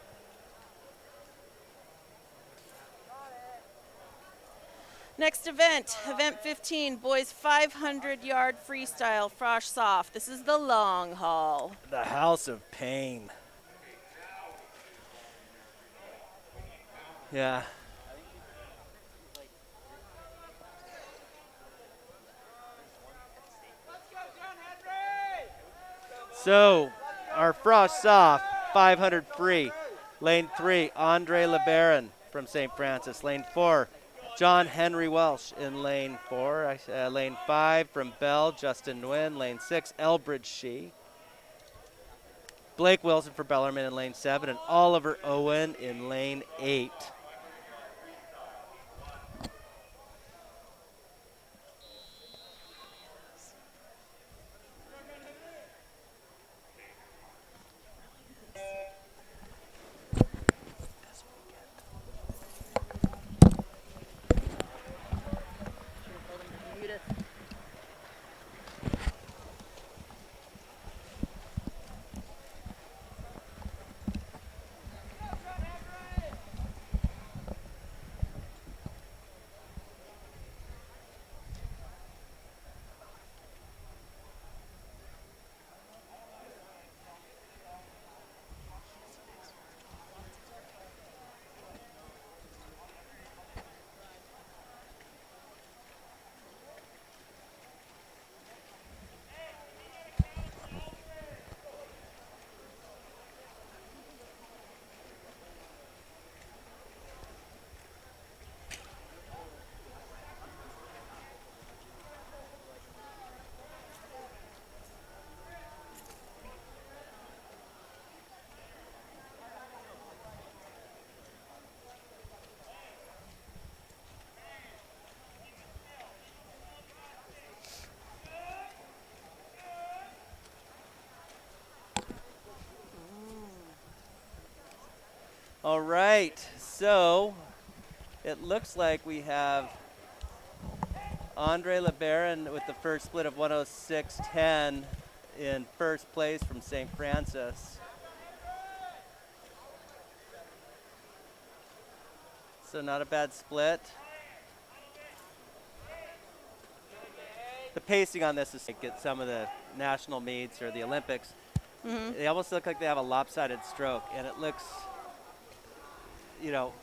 Next event, event 15, boys 500-yard freestyle, frosh soft. This is the long haul. The House of Pain. Yeah. So, our frosh soft, 500 free. Lane 3, Andre LeBaron from St. Francis. Lane 4, John Henry Welsh in lane 4. Lane 5 from Bell, Justin Nguyen. Lane 6, Elbridge Shee. Blake Wilson for Bellarmine in lane 7, and Oliver Owen in lane 8. Judith. All right, so it looks like we have Andre LeBaron with the first split of 106.10 in first place from St. Francis. So not a bad split. The pacing on this is like at some of the national meets or the Olympics. They almost look like they have a lopsided stroke, and it looks, you know,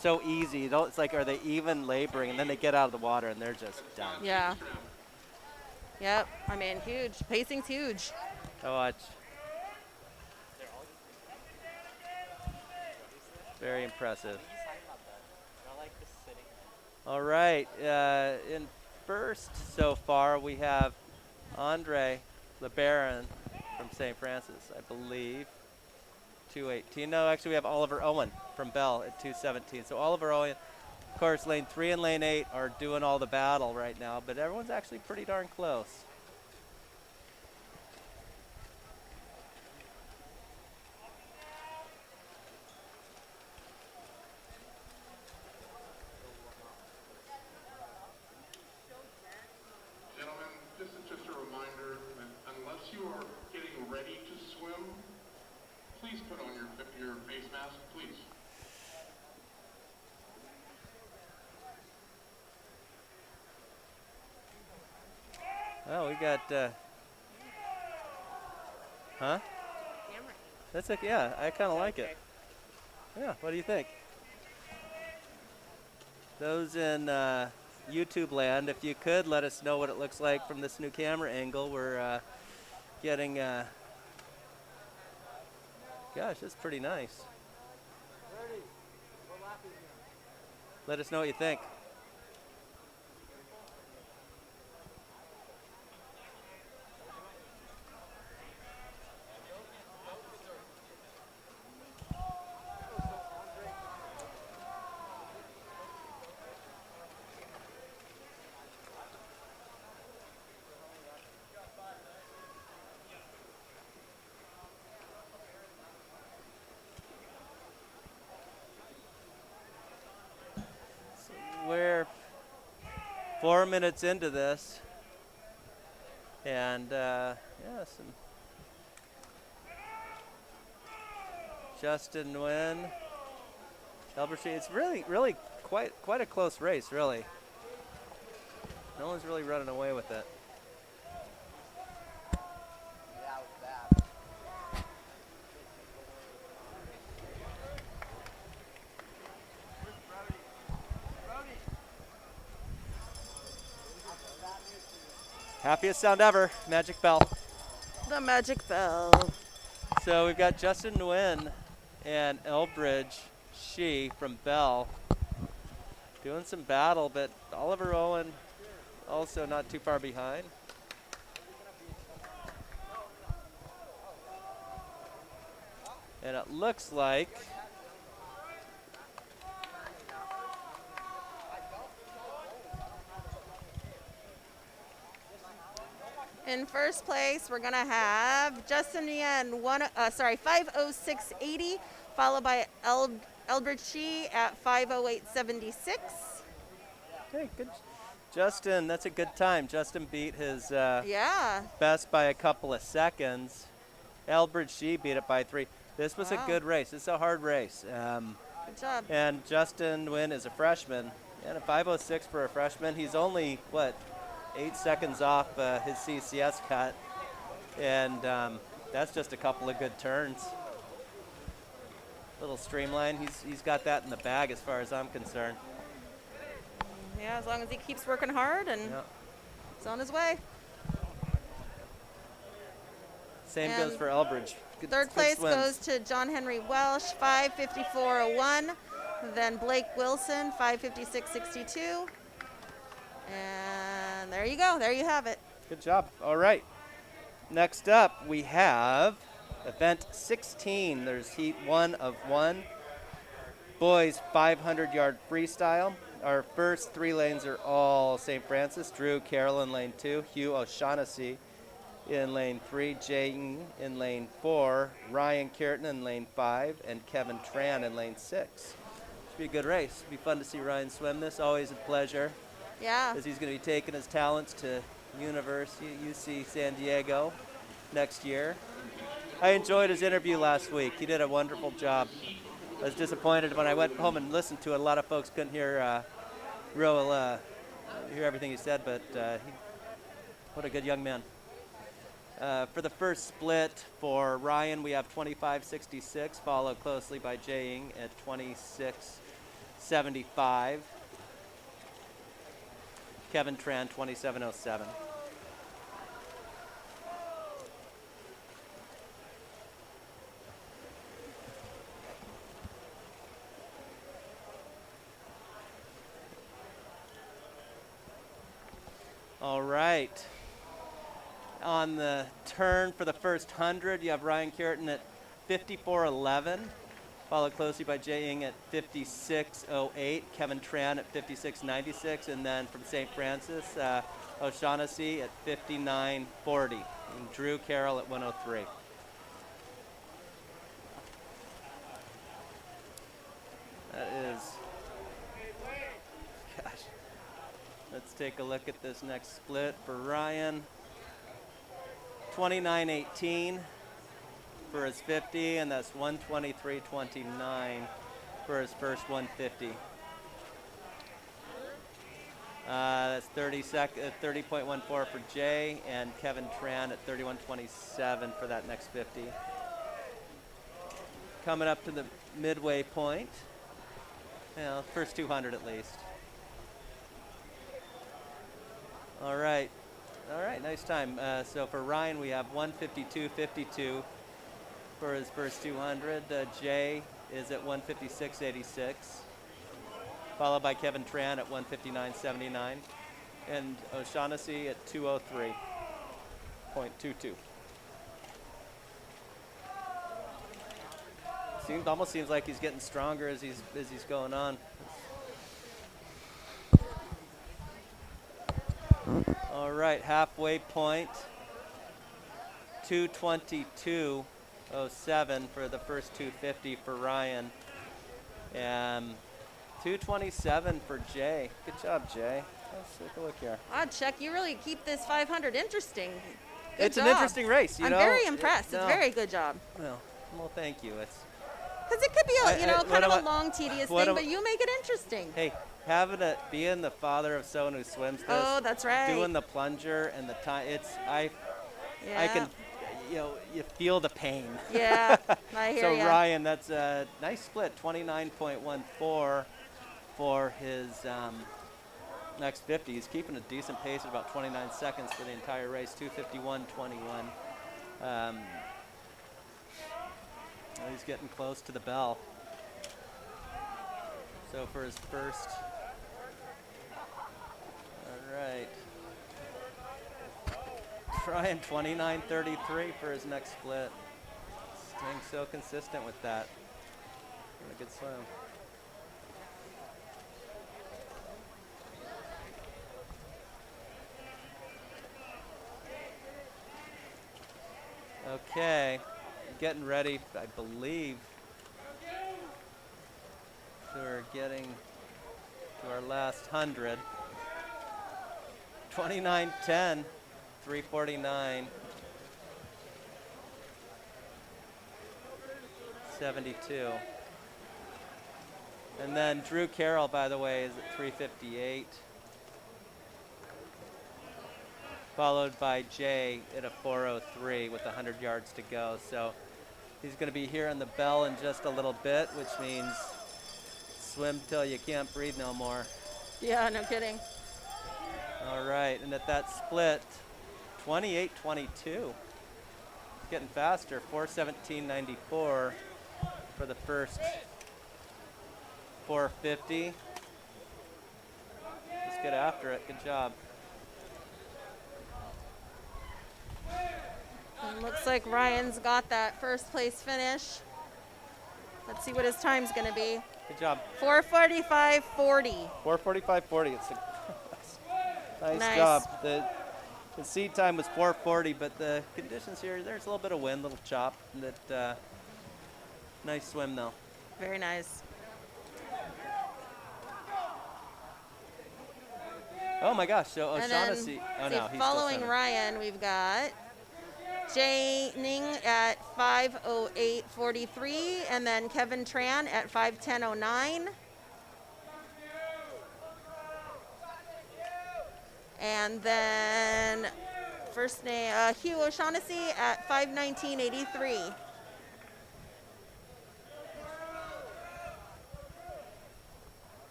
so easy. You know, it's like, are they even laboring? And then they get out of the water and they're just done. Yeah. Yep. I mean, huge. Pacing's huge. Oh, watch. Very impressive. All right. In first so far, we have Andre LeBaron from St. Francis, I believe. 2:18. No, actually, we have Oliver Owen from Bell at 2:17. So Oliver Owen, of course, lane 3 and lane 8 are doing all the battle right now, but everyone's actually pretty darn close. Gentlemen, this is just a reminder that unless you are getting ready to swim, please put on your face mask, please. Oh, we got, huh? That's okay, yeah, I kind of like it. Yeah, what do you think? Those in YouTube land, if you could, let us know what it looks like from this new camera angle. We're getting, gosh, that's pretty nice. Let us know what you think. We're 4 minutes into this, and yeah, some Justin Nguyen, Elbersheen. It's really quite a close race, really. No one's really running away with it. Happiest sound ever, Magic Bell. The Magic Bell. So we've got Justin Nguyen and Elbridge Shee from Bell doing some battle, but Oliver Owen also not too far behind. And it looks like In first place, we're gonna have Justin Nguyen, 5:06.80, followed by Elbridge Shee at 5:08.76. hey, Justin, that's a good time. Justin beat his Yeah. best by a couple of seconds. Elbridge Shee beat it by 3. This was a Wow. good race. It's a hard race. Good job. And Justin Nguyen is a freshman. And a 5:06 for a freshman. He's only, 8 seconds off his CCS cut. And that's just a couple of good turns. Little streamline. He's got that in the bag as far as I'm concerned. Yeah, as long as he keeps working hard and Yeah. he's on his way. Same And goes for Elbridge. Third place goes to John Henry Welsh, 5:54.01. Then Blake Wilson, 5:56.62. And there you go. There you have it. Good job. All right. Next up, we have event 16. There's heat 1 of 1. Boys 500-yard freestyle. Our first 3 lanes are all St. Francis. Drew Carroll in lane 2. Hugh O'Shaughnessy in lane 3. Jayton in lane 4. Ryan Kierton in lane 5. And Kevin Tran in lane 6. Should be a good race. It'll be fun to see Ryan swim this. Always a pleasure, Yeah. as he's going to be taking his talents to UC San Diego next year. I enjoyed his interview last week. He did a wonderful job. I was disappointed when I went home and listened to it. A lot of folks couldn't hear hear everything he said, but what a good young man. For the first split for Ryan, we have 25.66, followed closely by Jay Ng at 26.75. Kevin Tran, 27.07. All right. On the turn for the first 100, you have Ryan Kierton at 54.11, followed closely by Jay Ng at 56.08, Kevin Tran at 56.96, and then from St. Francis, O'Shaughnessy at 59.40, and Drew Carroll at 103. That is, gosh. Let's take a look at this next split for Ryan. 29.18 for his 50, and that's 123.29 for his first 150. That's 30.14 for Jay, and Kevin Tran at 31.27 for that next 50. Coming up to the midway point. Well, first 200 at least. All right, nice time. So for Ryan, we have 152.52 for his first 200. Jay is at 156.86, followed by Kevin Tran at 159.79, and O'Shaughnessy at 203.22. Almost seems like he's getting stronger as he's going on. All right, halfway point. 222.07 for the first 250 for Ryan, and 227 for Jay. Good job, Jay. Let's take a look here. Odd check. You really keep this 500 interesting. Good It's job. an interesting race, you I'm know. very impressed. No. It's a very good job. Well, thank you. It's Because it could be, kind what of am a long, tedious what thing, am- but you make it interesting. Hey, being the father of someone who swims this, Oh, that's right. doing the plunger and the time, I Yeah. can, you feel the pain. Yeah, I hear So ya. Ryan, that's a nice split, 29.14 for his next 50. He's keeping a decent pace at about 29 seconds for the entire race, 251.21. He's getting close to the bell. So for his first, all right. Ryan 29.33 for his next split. Staying so consistent with that. What a good swim. Okay, getting ready, I believe. So we're getting to our last 100. 29:10, 3:49, 72. And then Drew Carroll, by the way, is at 3:58. Followed by Jay at a 4:03 with 100 yards to go. So he's going to be here on the bell in just a little bit, which means swim till you can't breathe no more. Yeah, no kidding. All right, and at that split, 28:22. Getting faster, 4:17.94 for the first 450. Let's get after it. Good job. And looks like Ryan's got that first place finish. Let's see what his time's going to be. Good job. 4:45.40. 4:45.40. It's a nice job. The seed time was 4:40, but the conditions here, there's a little bit of wind, little chop. That nice swim though. Very nice. Oh my gosh! So And then, O'Shaughnessy. Oh see, no, he's following still Ryan, we've got Jay Ning at 5:08.43, and then Kevin Tran at 5:10.09. And then first name Hugh O'Shaughnessy at 5:19.83.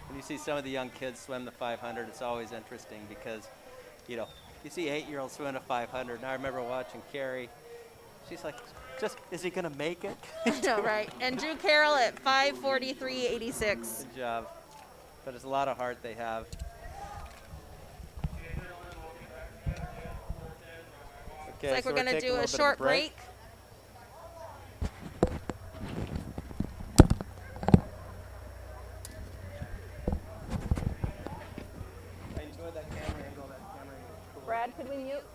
When you see some of the young kids swim the 500, it's always interesting because, you know, you see 8-year-olds swim a 500. And I remember watching Carrie. She's like, is he gonna make it? I know, right? And Drew Carroll at 5:43.86. Good job. But it's a lot of heart they have. Okay, Looks like so we're gonna taking do little a bit of short break. I enjoyed that camera angle. That camera angle was cool. Brad, could we mute?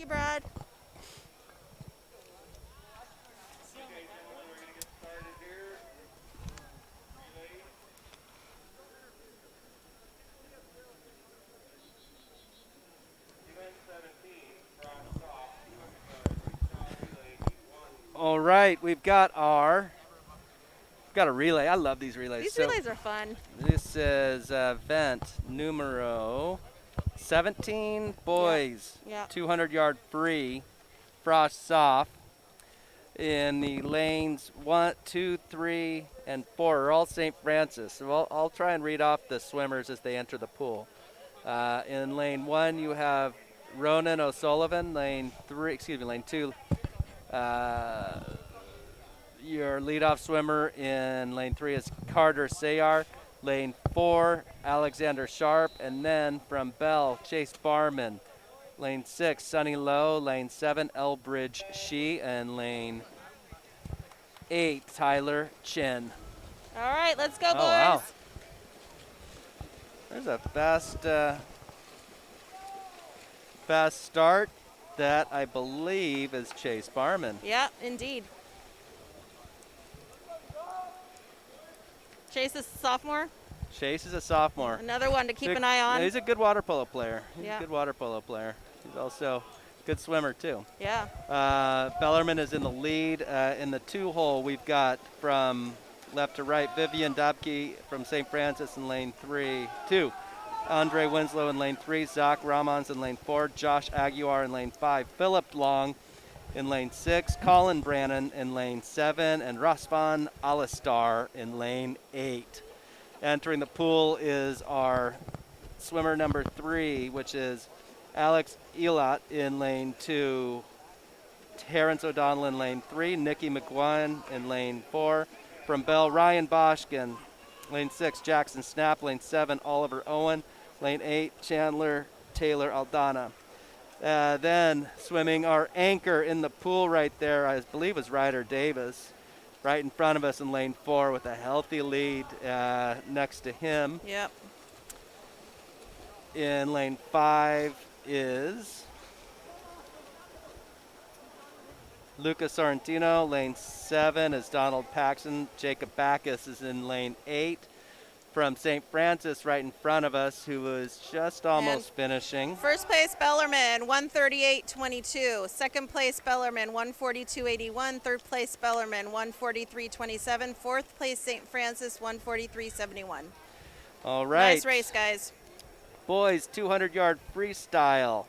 you, Brad. All right, we've got a relay. I love these relays. These So relays are fun. this is event numero 17, boys. Yeah. 200-yard free, frosh soft. In the lanes 1, 2, 3, and 4 are all St. Francis. So I'll try and read off the swimmers as they enter the pool. In lane 1, you have Ronan O'Sullivan. Lane 2. Your leadoff swimmer in lane 3 is Carter Sayar. Lane 4, Alexander Sharp. And then from Bell, Chase Barman. Lane 6, Sunny Lowe. Lane 7, Elbridge Shee. And lane 8, Tyler Chin. All right, let's go, boys. Wow. There's a fast start. That, I believe, is Chase Barman. Yeah, indeed. Chase is a sophomore. Chase is a sophomore. Another one to keep an eye on. He's a good water polo player. He's Yeah. a good water polo player. He's also a good swimmer, too. Yeah. Bellarmine is in the lead. In the 2-hole, we've got from left to right, Vivian Dabke from St. Francis in lane 2. Andre Winslow in lane 3. Zach Ramons in lane 4. Josh Aguiar in lane 5. Philip Long in lane 6. Colin Brannon in lane 7. And Raspan Alistar in lane 8. Entering the pool is our swimmer number 3, which is Alex Elot in lane 2. Terrence O'Donnell in lane 3. Nikki McGuine in lane 4. From Bell, Ryan Boschkin. Lane 6, Jackson Snap. Lane 7, Oliver Owen. Lane 8, Chandler Taylor Aldana. Then swimming our anchor in the pool right there, I believe was Ryder Davis, right in front of us in lane 4 with a healthy lead next to him. Yep. In lane 5 is Lucas Sorrentino. Lane 7 is Donald Paxson. Jacob Backus is in lane 8. From St. Francis right in front of us, who was just almost finishing. First place, Bellarmine, 138.22. Second place, Bellarmine, 142.81. Third place, Bellarmine, 143.27. Fourth place, St. Francis, 143.71. All right. Nice race, guys. Boys, 200-yard freestyle.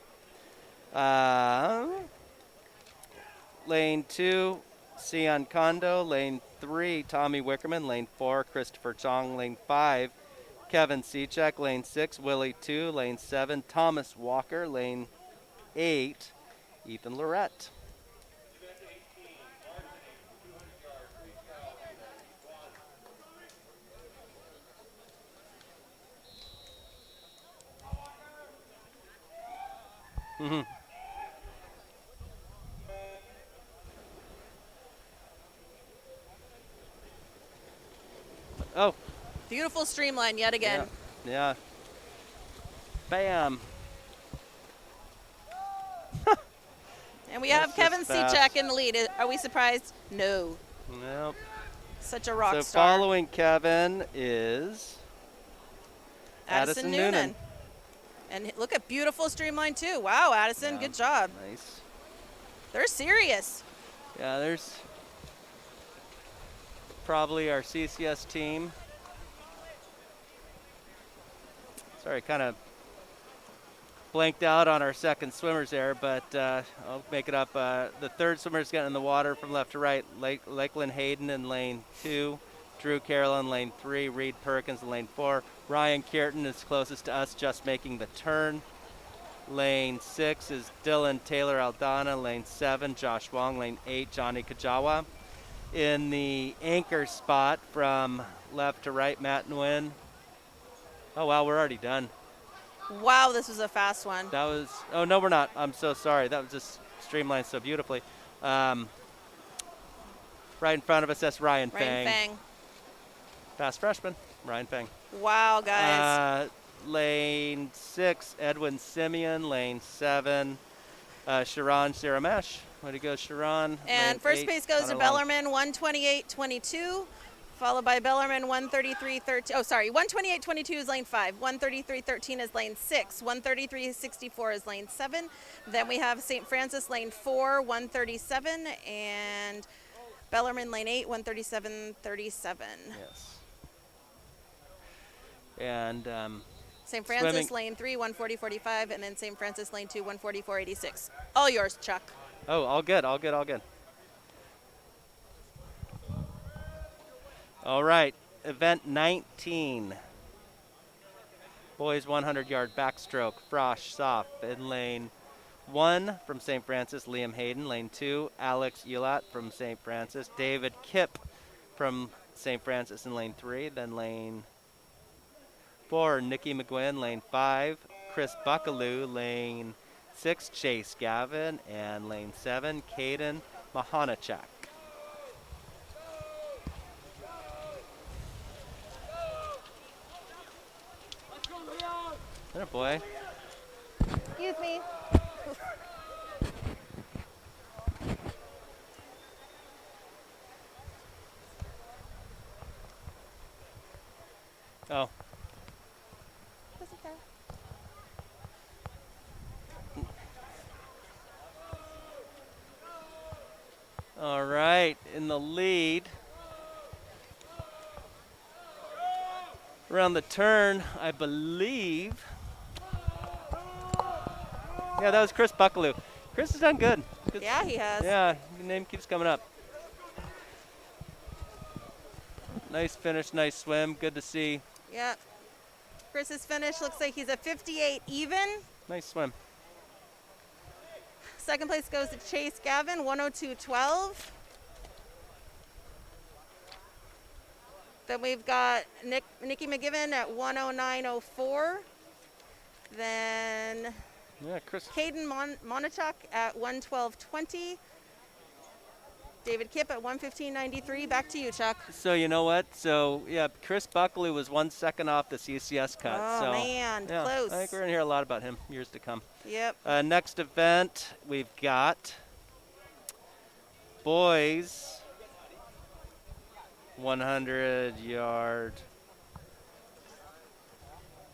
Lane 2, Sion Kondo. Lane 3, Tommy Wickerman. Lane 4, Christopher Chong. Lane 5, Kevin Seachek. Lane 6, Willie 2. Lane 7, Thomas Walker. Lane 8, Ethan Lorette. Mm-hmm. Oh. Beautiful streamline yet again. Yeah. Bam. And we have That's Kevin just fast. Seachek in the lead. Are we surprised? No. Nope. Such a rock So star. following Kevin is Addison Noonan. And look at beautiful streamline too. Wow, Addison, Yeah. good job. Nice. They're serious. Yeah, there's probably our CCS team. Sorry, kind of blanked out on our second swimmers there, but I'll make it up. The third swimmer's getting in the water from left to right. Lakeland Hayden in lane 2. Drew Carroll in lane 3. Reed Perkins in lane 4. Ryan Kierton is closest to us, just making the turn. Lane 6 is Dylan Taylor Aldana. Lane 7, Josh Wong. Lane 8, Johnny Kajawa. In the anchor spot from left to right, Matt Nguyen. Oh, wow, we're already done. Wow, this was a fast one. That was, oh, no, we're not. I'm so sorry. That was just streamlined so beautifully. Right in front of us, that's Ryan Ryan Fang. Fast freshman, Ryan Fang. Wow, guys. Lane 6, Edwin Simeon. Lane 7, Sharon Saramesh. Way to go, Sharon. And Lane first 8 place goes on to her long. Bellarmine, 128.22, followed by Bellarmine, 133.13. Oh, sorry, 128.22 is lane 5. 133.13 is lane 6. 133.64 is lane 7. Then we have St. Francis, lane 4, 137, and Bellarmine, lane 8, 137.37. Yes. And St. Francis, swimming. lane 3, 140.45, and then St. Francis, lane 2, 144.86. All yours, Chuck. Oh, all good, all good, all good. All right, event 19. Boys 100-yard backstroke, frosh, soft, in lane 1 from St. Francis, Liam Hayden. Lane 2, Alex Ulat from St. Francis. David Kipp from St. Francis in lane 3. Then lane 4, Nikki McGuinn. Lane 5, Chris Buckaloo. Lane 6, Chase Gavin. And lane 7, Caden Mahanachak. There, boy. Excuse me. Oh. That's okay. All right, in the lead. Around the turn, I believe. Yeah, that was Chris Buckaloo. Chris has done good. Yeah, he has. Yeah, your name keeps coming up. Nice finish, nice swim. Good to see. Yep. Chris's finish looks like he's a 58 even. Nice swim. Second place goes to Chase Gavin, 102.12. Then we've got Nikki McGiven at 109.04. Then Yeah, Chris. Caden Monachuk at 112.20. David Kipp at 115.93. Back to you, Chuck. So you know what? So yeah, Chris Buckley was 1 second off the CCS cut. Oh, so, man, yeah, close. I think we're gonna hear a lot about him years to come. Yep. Next event, we've got boys 100-yard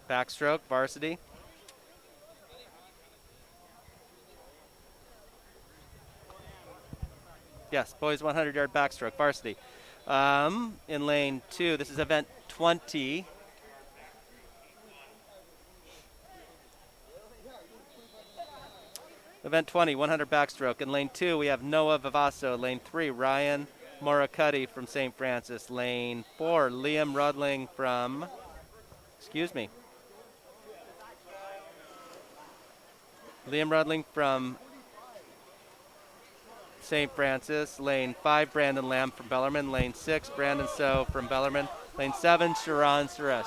backstroke varsity. Yes, boys 100-yard backstroke varsity. In lane 2, this is event 20. Event 20, 100 backstroke. In lane 2, we have Noah Vavasso. Lane 3, Ryan Moracutti from St. Francis. Lane 4, Liam Rudling from, Liam Rudling from St. Francis. Lane 5, Brandon Lamb from Bellarmine. Lane 6, Brandon So from Bellarmine. Lane 7, Sharon Suresh.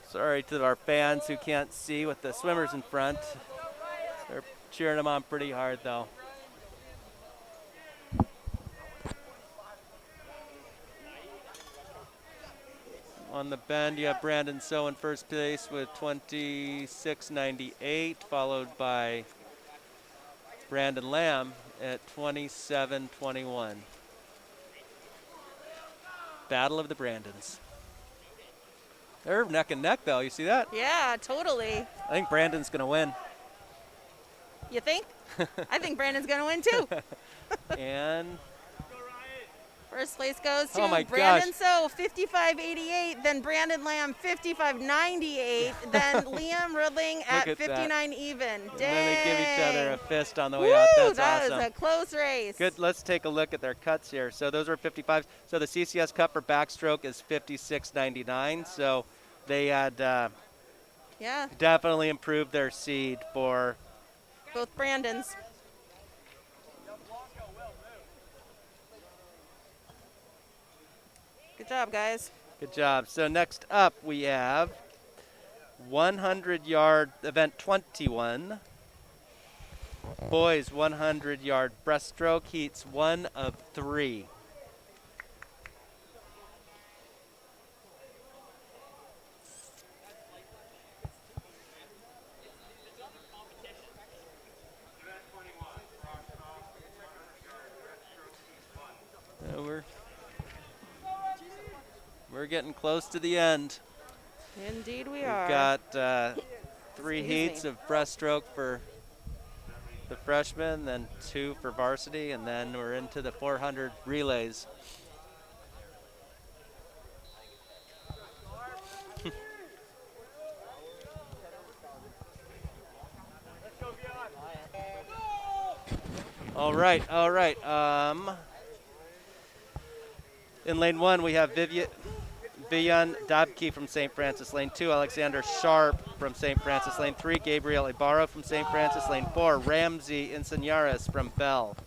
Sorry to our fans who can't see with the swimmers in front. They're cheering them on pretty hard, though. On the bend, you have Brandon So in first place with 26.98, followed by Brandon Lamb at 27.21. Battle of the Brandons. They're neck and neck, though. You see that? Yeah, totally. I think Brandon's going to win. You think? I think Brandon's going to win, too. And First place goes to Oh my Brandon gosh. So, 55.88. Then Brandon Lamb, 55.98. Then Liam Rudling at at that. 59 even. and Dang. then they give each other a fist on the way Woo, out. That's that awesome. was a close race. Good. Let's take a look at their cuts here. So those are 55s. So the CCS cut for backstroke is 56.99. So they had Yeah, definitely improved their seed for. both Brandons. Good job, guys. Good job. So next up we have 100-yard event 21. Boys 100-yard breaststroke heats 1 of 3. We're getting close to the end. Indeed we We've are. got 3 Excuse heats me. of breaststroke for the freshmen, then 2 for varsity, and then we're into the 400 relays. All right. In lane 1, we have Vivian Dabke from St. Francis. Lane 2, Alexander Sharp from St. Francis. Lane 3, Gabriel Ibarra from St. Francis. Lane 4, Ramsey Inseniares from Bell.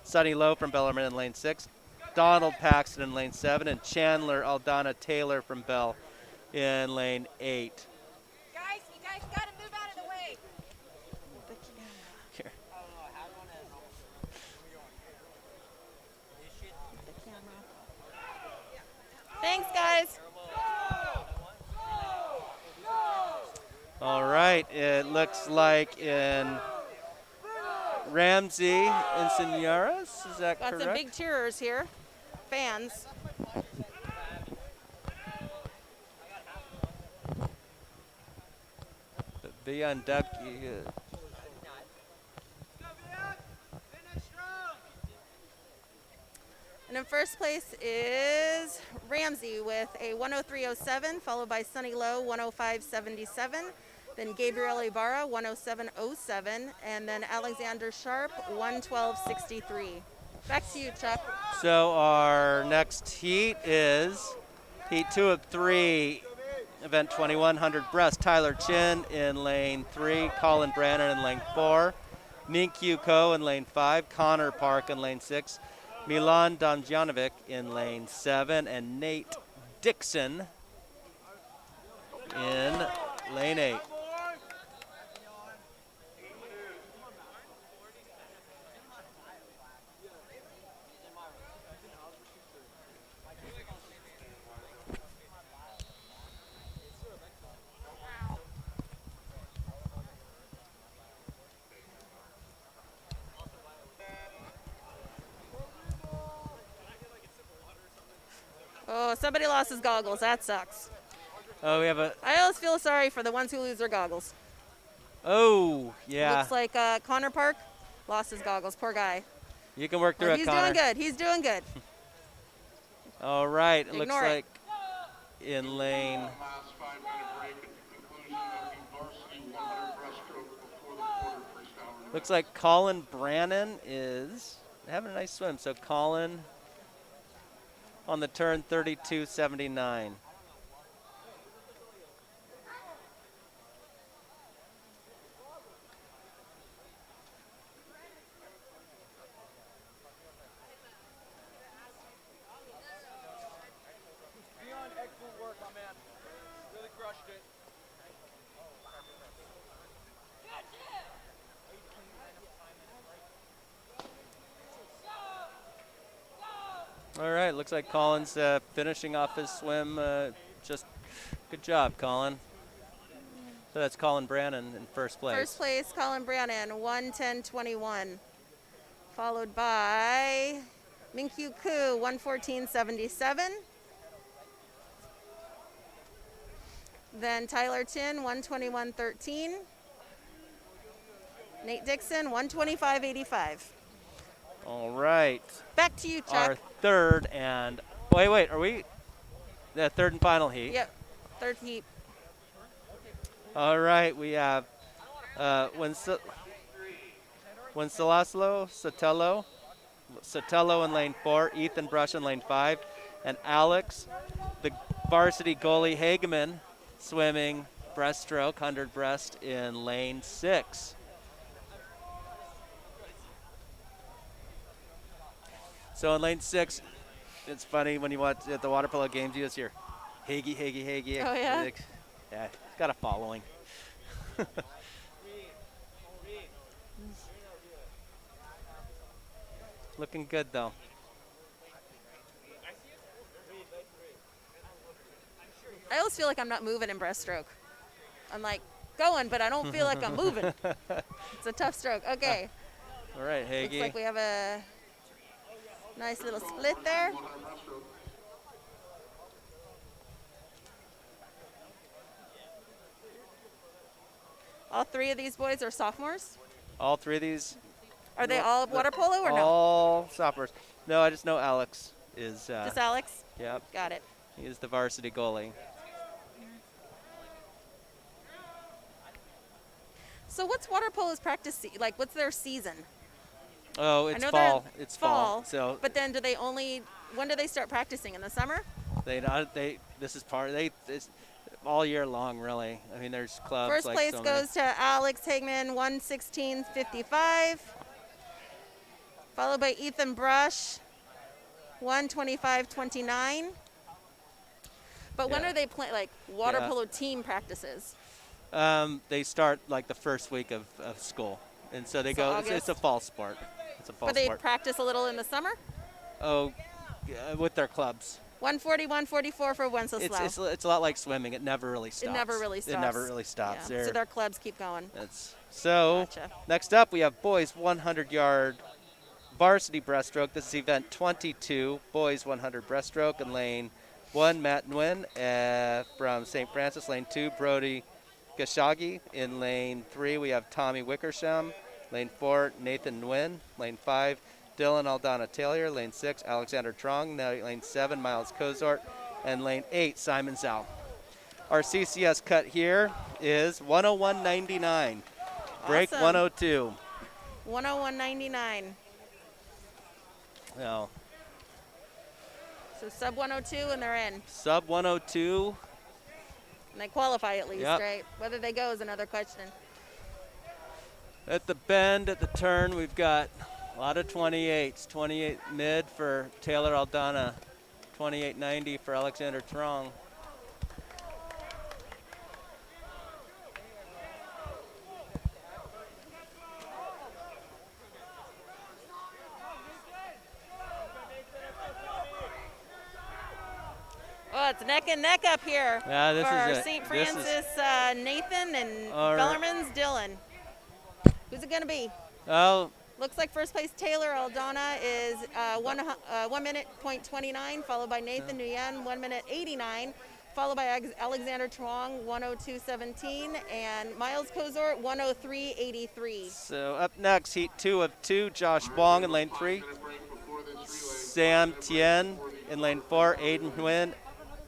Sonny Lowe from Bellarmine in lane 6. Donald Paxton in lane 7. And Chandler Aldana Taylor from Bell in lane 8. Guys, you guys got to move out of the way. Here. Thanks, guys. All right, it looks like in Ramsey Inseniares, is that Got correct? some big cheerers here, fans. Vivian Dabke. And in first place is Ramsey with a 103.07, followed by Sonny Lowe, 105.77. Then Gabriel Ibarra, 107.07. And then Alexander Sharp, 112.63. Back to you, Chuck. So our next heat is heat 2 of 3, event 2100 breast. Tyler Chin in lane 3, Colin Brannon in lane 4, Minkyu Ko in lane 5, Connor Park in lane 6, Milan Damjanovic in lane 7, and Nate Dixon in lane 8. Oh, somebody lost his goggles. That sucks. Oh, we have a, I always feel sorry for the ones who lose their goggles. oh, yeah. Looks like Connor Park lost his goggles. Poor guy. You can work through Well, it, he's Connor. doing good. He's doing good. All right, it looks Ignore it. like in lane, Last 5-minute break at the conclusion of the varsity 100 breaststroke before the quarter freestyle relay. looks like Colin Brannon is having a nice swim. So Colin on the turn, 32.79. Excellent work, my man. Really crushed it. All right, looks like Colin's finishing off his swim. Just good job, Colin. So that's Colin Brannon in first place. First place, Colin Brannon, 110.21. Followed by Minkyu Ku, 114.77. Then Tyler Chin, 121.13. Nate Dixon, 125.85. All right, Back to you, Chuck. our third and, wait, are we the third and final heat? Yep, third heat. All right, we have Wenceslao Sotelo in lane 4, Ethan Brush in lane 5, and Alex, the varsity goalie Hageman, swimming breaststroke, 100 breast in lane 6. So in lane 6, it's funny when you watch at the water polo games, you just hear Hagee. Oh, yeah? Yeah, he's got a following. Looking good, though. I always feel like I'm not moving in breaststroke. I'm like going, but I don't feel like I'm moving. It's a tough stroke. Okay. All right, Looks Hagee. like we have a nice little split there. All three of these boys are sophomores? All three of these. Are they all water polo or no? All sophomores. No, I just know Alex is. Just Alex? Yep. Got it. He is the varsity goalie. So what's water polo's practice, like what's their season? Oh, I it's know fall. they're It's fall. So but then do they only, when do they start practicing? In the summer? this is part. It's all year long, really. I mean, there's clubs. First like place so many. goes to Alex Hagman, 1:16.55. Followed by Ethan Brush, 1:25.29. But when Yeah. are they playing, like water Yeah. polo team practices? They start like the first week of school, and so they So go. It's a August? fall sport. It's a fall But they sport. practice a little in the summer? Oh, with their clubs. 1:40, 1:44 for Wenceslaw. It's a lot like swimming. It never really stops. It never really stops. It never really stops. Yeah. So their clubs keep going. So Gotcha. next up we have boys 100-yard varsity breaststroke. This is event 22, boys 100 breaststroke in lane 1, Matt Nguyen from St. Francis. Lane 2, Brody Gashagi. In lane 3 we have Tommy Wickersham. Lane 4, Nathan Nguyen. Lane 5, Dylan Aldana Taylor. Lane 6, Alexander Trong. Now lane 7, Miles Kozort. And lane 8, Simon Zhao. Our CCS cut here is 101.99. Break Awesome. 102. 101.99. Now, So sub 102 and they're in. sub 102. And they qualify at least, Yep. right? Whether they go is another question. At the bend, at the turn, we've got a lot of 28s. 28 mid for Taylor Aldana. 28.90 for Alexander Trong. Oh, it's neck and neck up here Yeah, this for is it. St. This is- Francis Nathan and All right. Bellarmine's Dylan. Who's it going to be? Oh, Looks like first place Taylor Aldana is 1 minute point 29, followed by Nathan Nguyen 1 minute 89, followed by Alexander Truong 102.17, and Miles Kozort 103.83. so up next, heat 2 of 2, Josh Wong in lane 3. Sam Tien in lane 4, Aiden Nguyen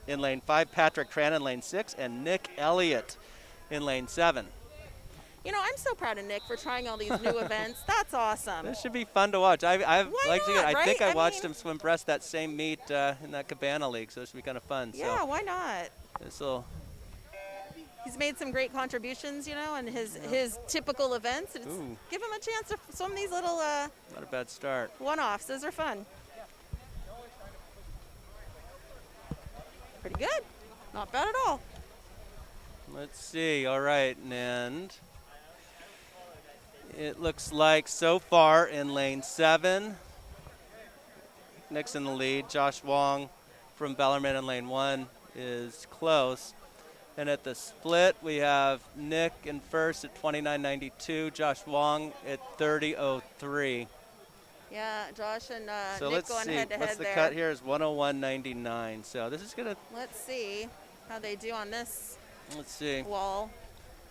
in lane 5, Patrick Tran in lane 6, and Nick Elliott in lane 7. You know, I'm so proud of Nick for trying all these new events. That's awesome. This should be fun to watch. I've Why liked it. not, I think right? I I watched mean- him swim breast that same meet in that Cabana League, so this should be kind of fun. Yeah, So why not? this'll He's made some great contributions, you know, in his typical events. It's, Ooh. give him a chance to swim these little not a bad start. one-offs. Those are fun. Pretty good. Not bad at all. Let's see. All right, and it looks like so far in lane 7, Nick's in the lead. Josh Wong from Bellarmine in lane 1 is close. And at the split, we have Nick in first at 29.92, Josh Wong at 30.03. Yeah, Josh and So Nick let's going see. head-to-head What's the there. cut here is 101.99. So this is gonna. Let's see how they do on this Let's see. wall.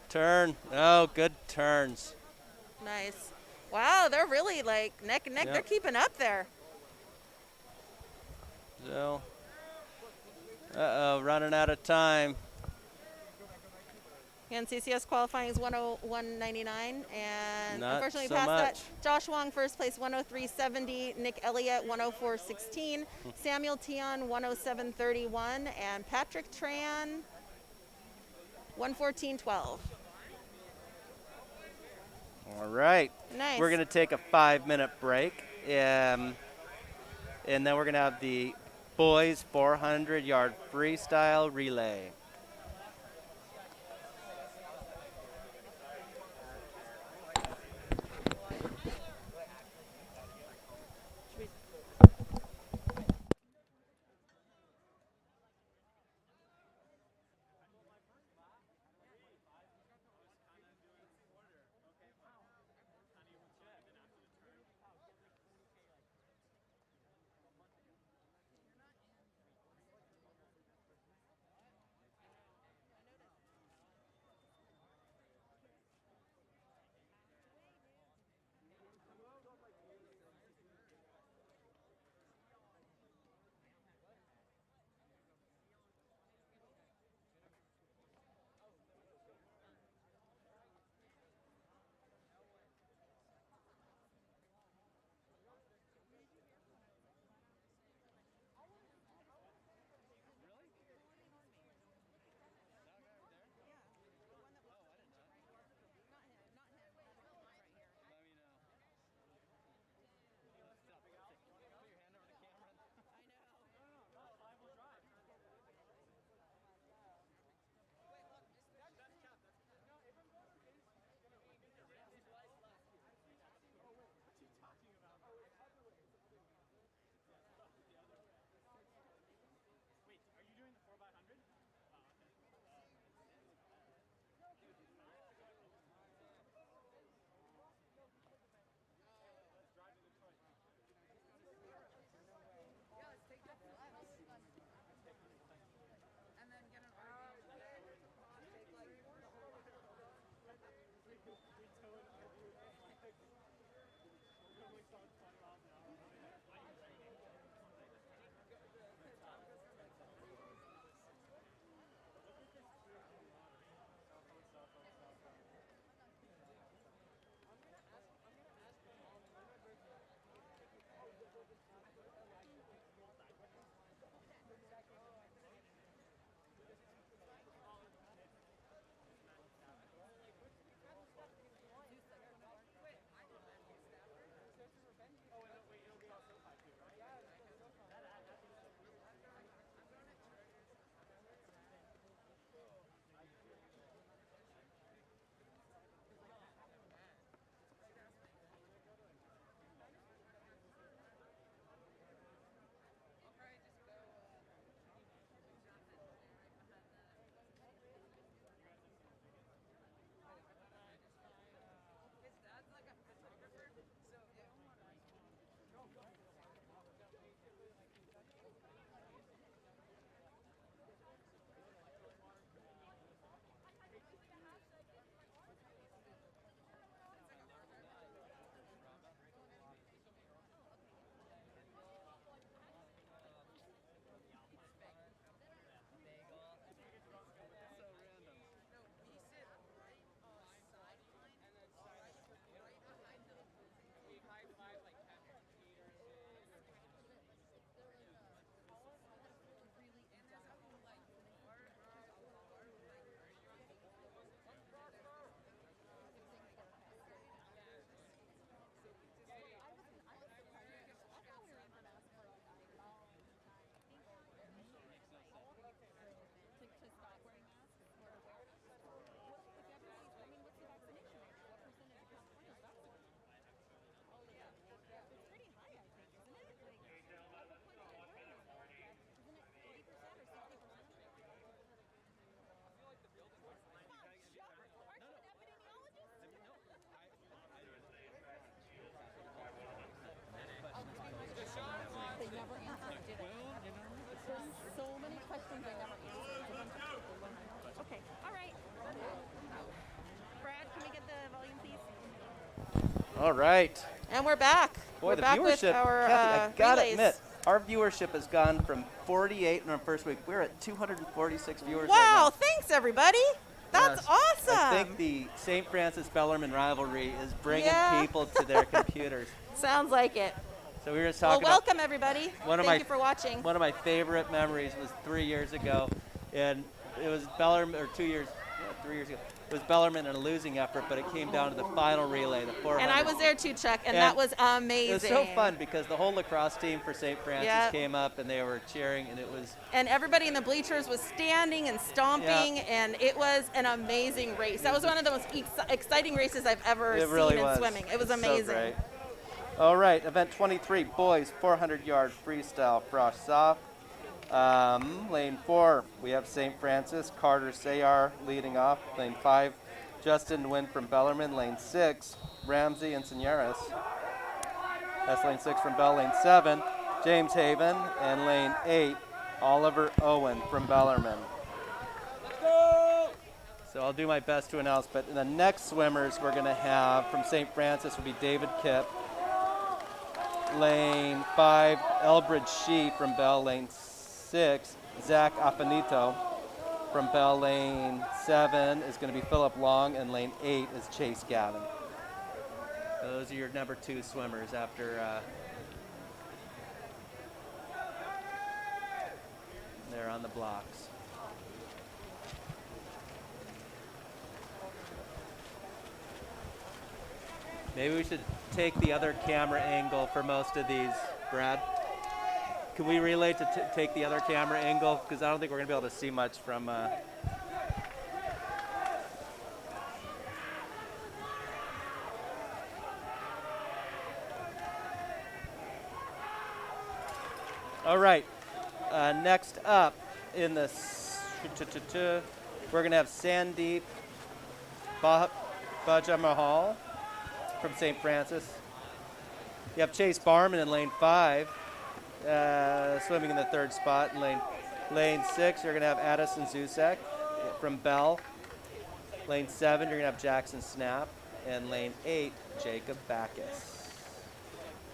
Turn. Oh, good turns. Nice. Wow, they're really like neck and neck. Yep. They're keeping up there. So. Running out of time. And CCS qualifying is 101.99, and Not unfortunately so past much. that, Josh Wong first place 103.70, Nick Elliott 104.16, Samuel Tion 107.31, and Patrick Tran 114.12. All right. Nice. We're going to take a 5-minute break. And then we're going to have the boys 400-yard freestyle relay. ones I never answered. It's a bunch of people learning. Okay, all right. Brad, can we get the volume, please? All right. And we're back. Boy, we're the back viewership, with our Kathy, I gotta relays. admit, our viewership has gone from 48 in our first week. We're at 246 viewers Wow, right now. thanks everybody. That's Yes. awesome. I think the St. Francis Bellarmine rivalry is bringing Yeah. people to their computers. Sounds like it. So we were just Well, talking about welcome everybody. one of Thank my you for watching. one of my favorite memories was 3 years ago, and it was Bellarmine, or 2 years, 3 years ago. It was Bellarmine in a losing effort, but it came down to the final relay, the 400. And I was there too, Chuck, and And that was amazing. It was so fun because the whole lacrosse team for St. Francis Yep. came up and they were cheering, and it was And everybody in the bleachers was standing and stomping, and it was an amazing race. That was one of the most exciting races I've ever it seen really in was. swimming. It was It's so amazing. great. All right, event 23, boys 400-yard freestyle frosh soft. Lane 4, we have St. Francis, Carter Sayar leading off. Lane 5, Justin Nguyen from Bellarmine. Lane 6, Ramsey and Senores. That's lane 6 from Bell. Lane 7, James Haven. And lane 8, Oliver Owen from Bellarmine. So I'll do my best to announce, but the next swimmers we're going to have from St. Francis will be David Kipp. Lane 5, Elbridge Shee from Bell. Lane 6, Zach Afanito from Bell. Lane 7 is going to be Philip Long, and lane 8 is Chase Gavin. Those are your number 2 swimmers after they're on the blocks. Maybe we should take the other camera angle for most of these, Brad. Can we relay to take the other camera angle? Because I don't think we're going to be able to see much from... All right. Next up in the... We're going to have Sandeep Bajamahal from St. Francis. You have Chase Barman in lane 5, swimming in the 3rd spot. In lane 6, you're going to have Addison Zusek from Bell. Lane 7, you're going to have Jackson Snap. And lane 8, Jacob Backus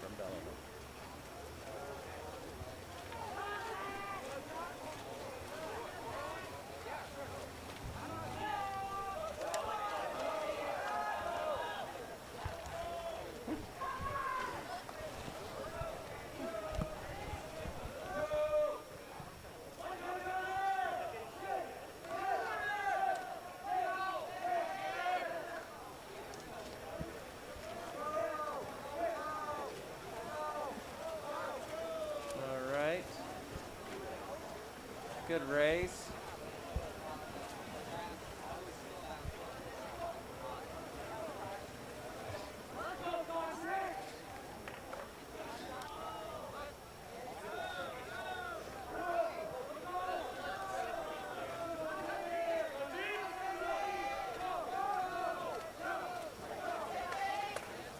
from Bellarmine. Good race.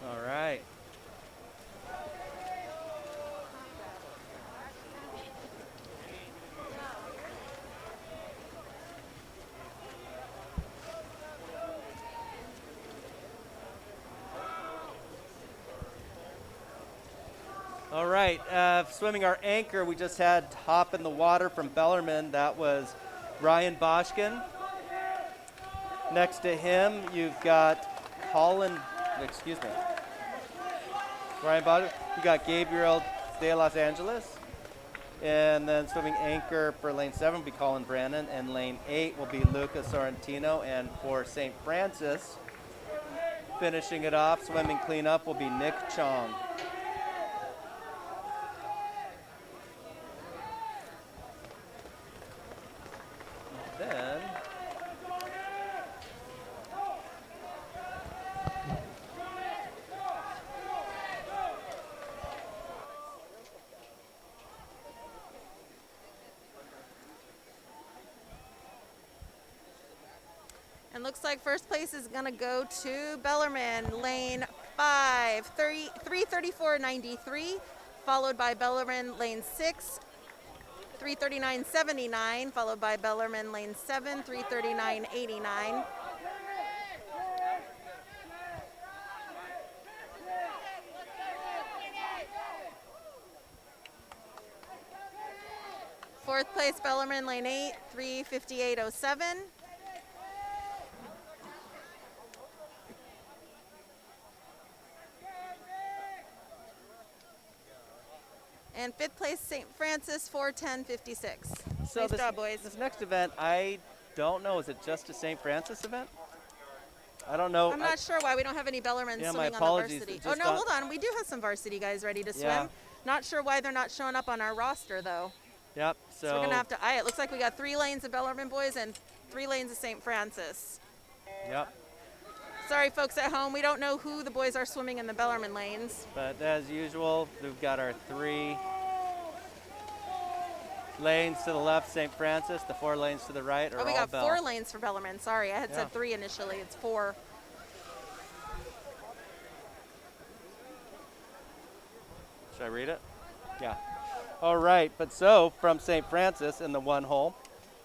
All right. All right, swimming our anchor, we just had hop in the water from Bellarmine. That was Ryan Boschkin. Next to him, you've got Ryan Boschkin. You got Gabriel de Los Angeles. And then swimming anchor for lane 7 will be Colin Brannon. And lane 8 will be Luca Sorrentino. And for St. Francis, finishing it off, swimming cleanup will be Nick Chong. Then And looks like first place is going to go to Bellarmine, lane 5, 334.93, followed by Bellarmine, lane 6, 3:39.79, followed by Bellarmine lane 7, 3:39.89. Fourth place, Bellarmine lane 8, 3:58.07. And fifth place, St. Francis, 4:10.56. So Nice job, boys. This next event, I don't know. Is it just a St. Francis event? I don't know. I'm not sure why we don't have any Bellarmine Yeah, my swimming on the apologies. varsity. It Oh, just no, got- hold on. We do have some varsity guys ready to swim. Yeah. Not sure why they're not showing up on our roster, though. Yep. So we're going to have to eye it. Looks like we got 3 lanes of Bellarmine boys and 3 lanes of St. Francis. Yep. Sorry, folks at home. We don't know who the boys are swimming in the Bellarmine lanes. But as usual, we've got our 3 lanes to the left, St. Francis. The 4 lanes to the right are Oh, we all got Bell. 4 lanes for Bellarmine. Sorry, I had Yeah. said 3 initially. It's 4. Should I read it? Yeah. All right, but so from St. Francis in the 1 hole,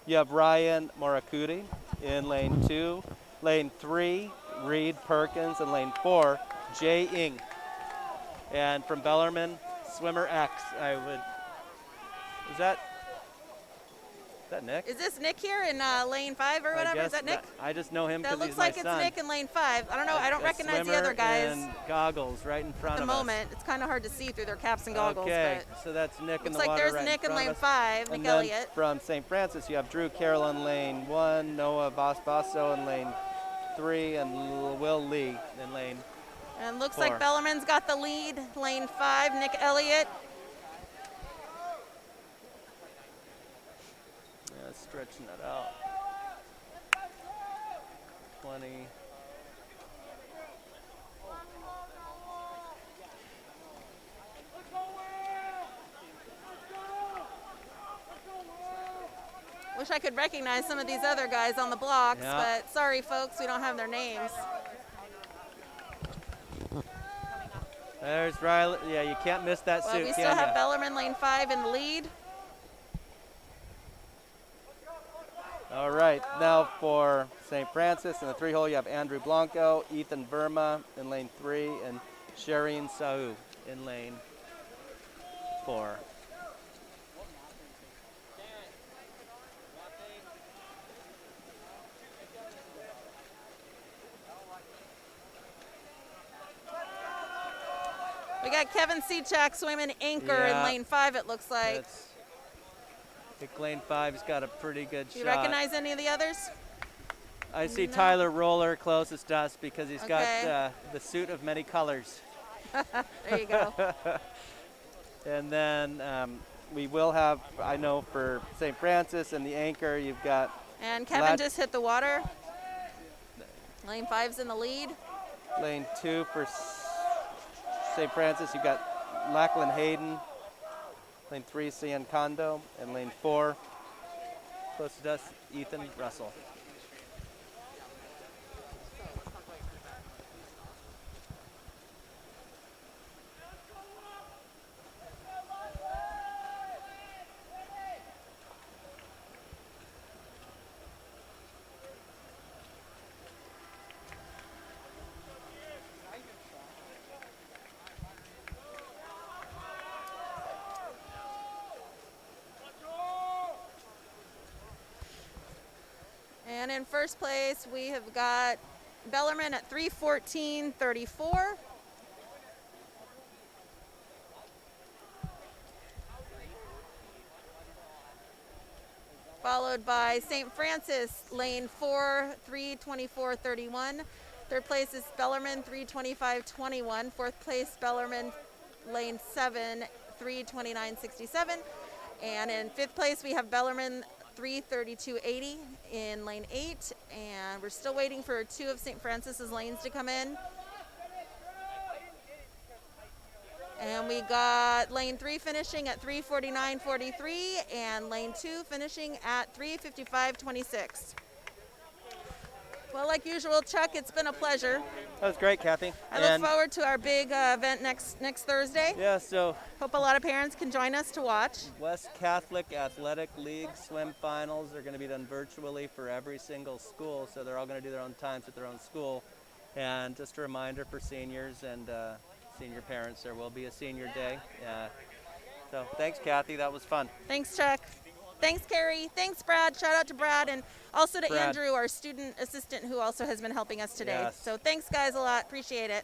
you have Ryan Morakudi in lane 2, lane 3, Reed Perkins, and lane 4, Jay Ing. And from Bellarmine, swimmer X, is that Nick? Is this Nick here in lane 5 or I whatever? guess Is that Nick? I just know him because That he's looks my like it's son. Nick in lane 5. I don't know. I don't A recognize the swimmer other guys in goggles right in front at the of us. moment. It's kind of hard to see through their caps and goggles. Okay, But so that's Nick in looks the like water there's right Nick in in front lane of us. 5, And Nick then Elliott. from St. Francis, you have Drew Carroll in lane 1, Noah Basso in lane 3, and Will Lee in lane. And looks 4. like Bellarmine's got the lead. Lane 5, Nick Elliott. Yeah, stretching it out. 20. Wish I could recognize some of these other guys on the blocks, Yeah. but sorry, folks, we don't have their names. There's Riley. Yeah, you can't miss that Well, suit, we can still have ya? Bellarmine lane 5 in the lead. All right, now for St. Francis in the 3 hole, you have Andrew Blanco, Ethan Verma in lane 3, and Shireen Sahu in lane 4. We got Kevin Sechak swimming anchor in Yeah. lane 5, it looks like. I think lane 5's got a pretty good Do you shot. recognize any of the others? I see No. Tyler Roller closest to us because he's Okay. got the suit of many colors. There you go. And then we will have, I know for St. Francis and the anchor, you've got And Kevin Lad- just hit the water. Lane 5's in the lead. lane 2 for St. Francis. You've got Lachlan Hayden, lane 3, Cian Kondo, and lane 4, closest to us, Ethan Russell. And in first place, we have got Bellarmine at 3:14.34. Followed by St. Francis, lane 4, 3:24.31. Third place is Bellarmine, 3:25.21. Fourth place, Bellarmine, lane 7, 3:29.67. And in fifth place, we have Bellarmine, 3:32.80 in lane 8. And we're still waiting for 2 of St. Francis's lanes to come in. And we got lane 3 finishing at 3:49.43 and lane 2 finishing at 3:55.26. Well, like usual, Chuck, it's been a pleasure. That was great, Kathy. I look forward to our big event next Thursday. Yeah, so Hope a lot of parents can join us to watch. West Catholic Athletic League swim finals are going to be done virtually for every single school, so they're all going to do their own times at their own school. And just a reminder for seniors and senior parents, there will be a senior day. So thanks, Kathy. That was fun. Thanks, Chuck. Thanks, Carrie. Thanks, Brad. Shout out to Brad, and also to Brad. Andrew, our student assistant, who also has been helping us today. Yes. So thanks, guys, a lot. Appreciate it.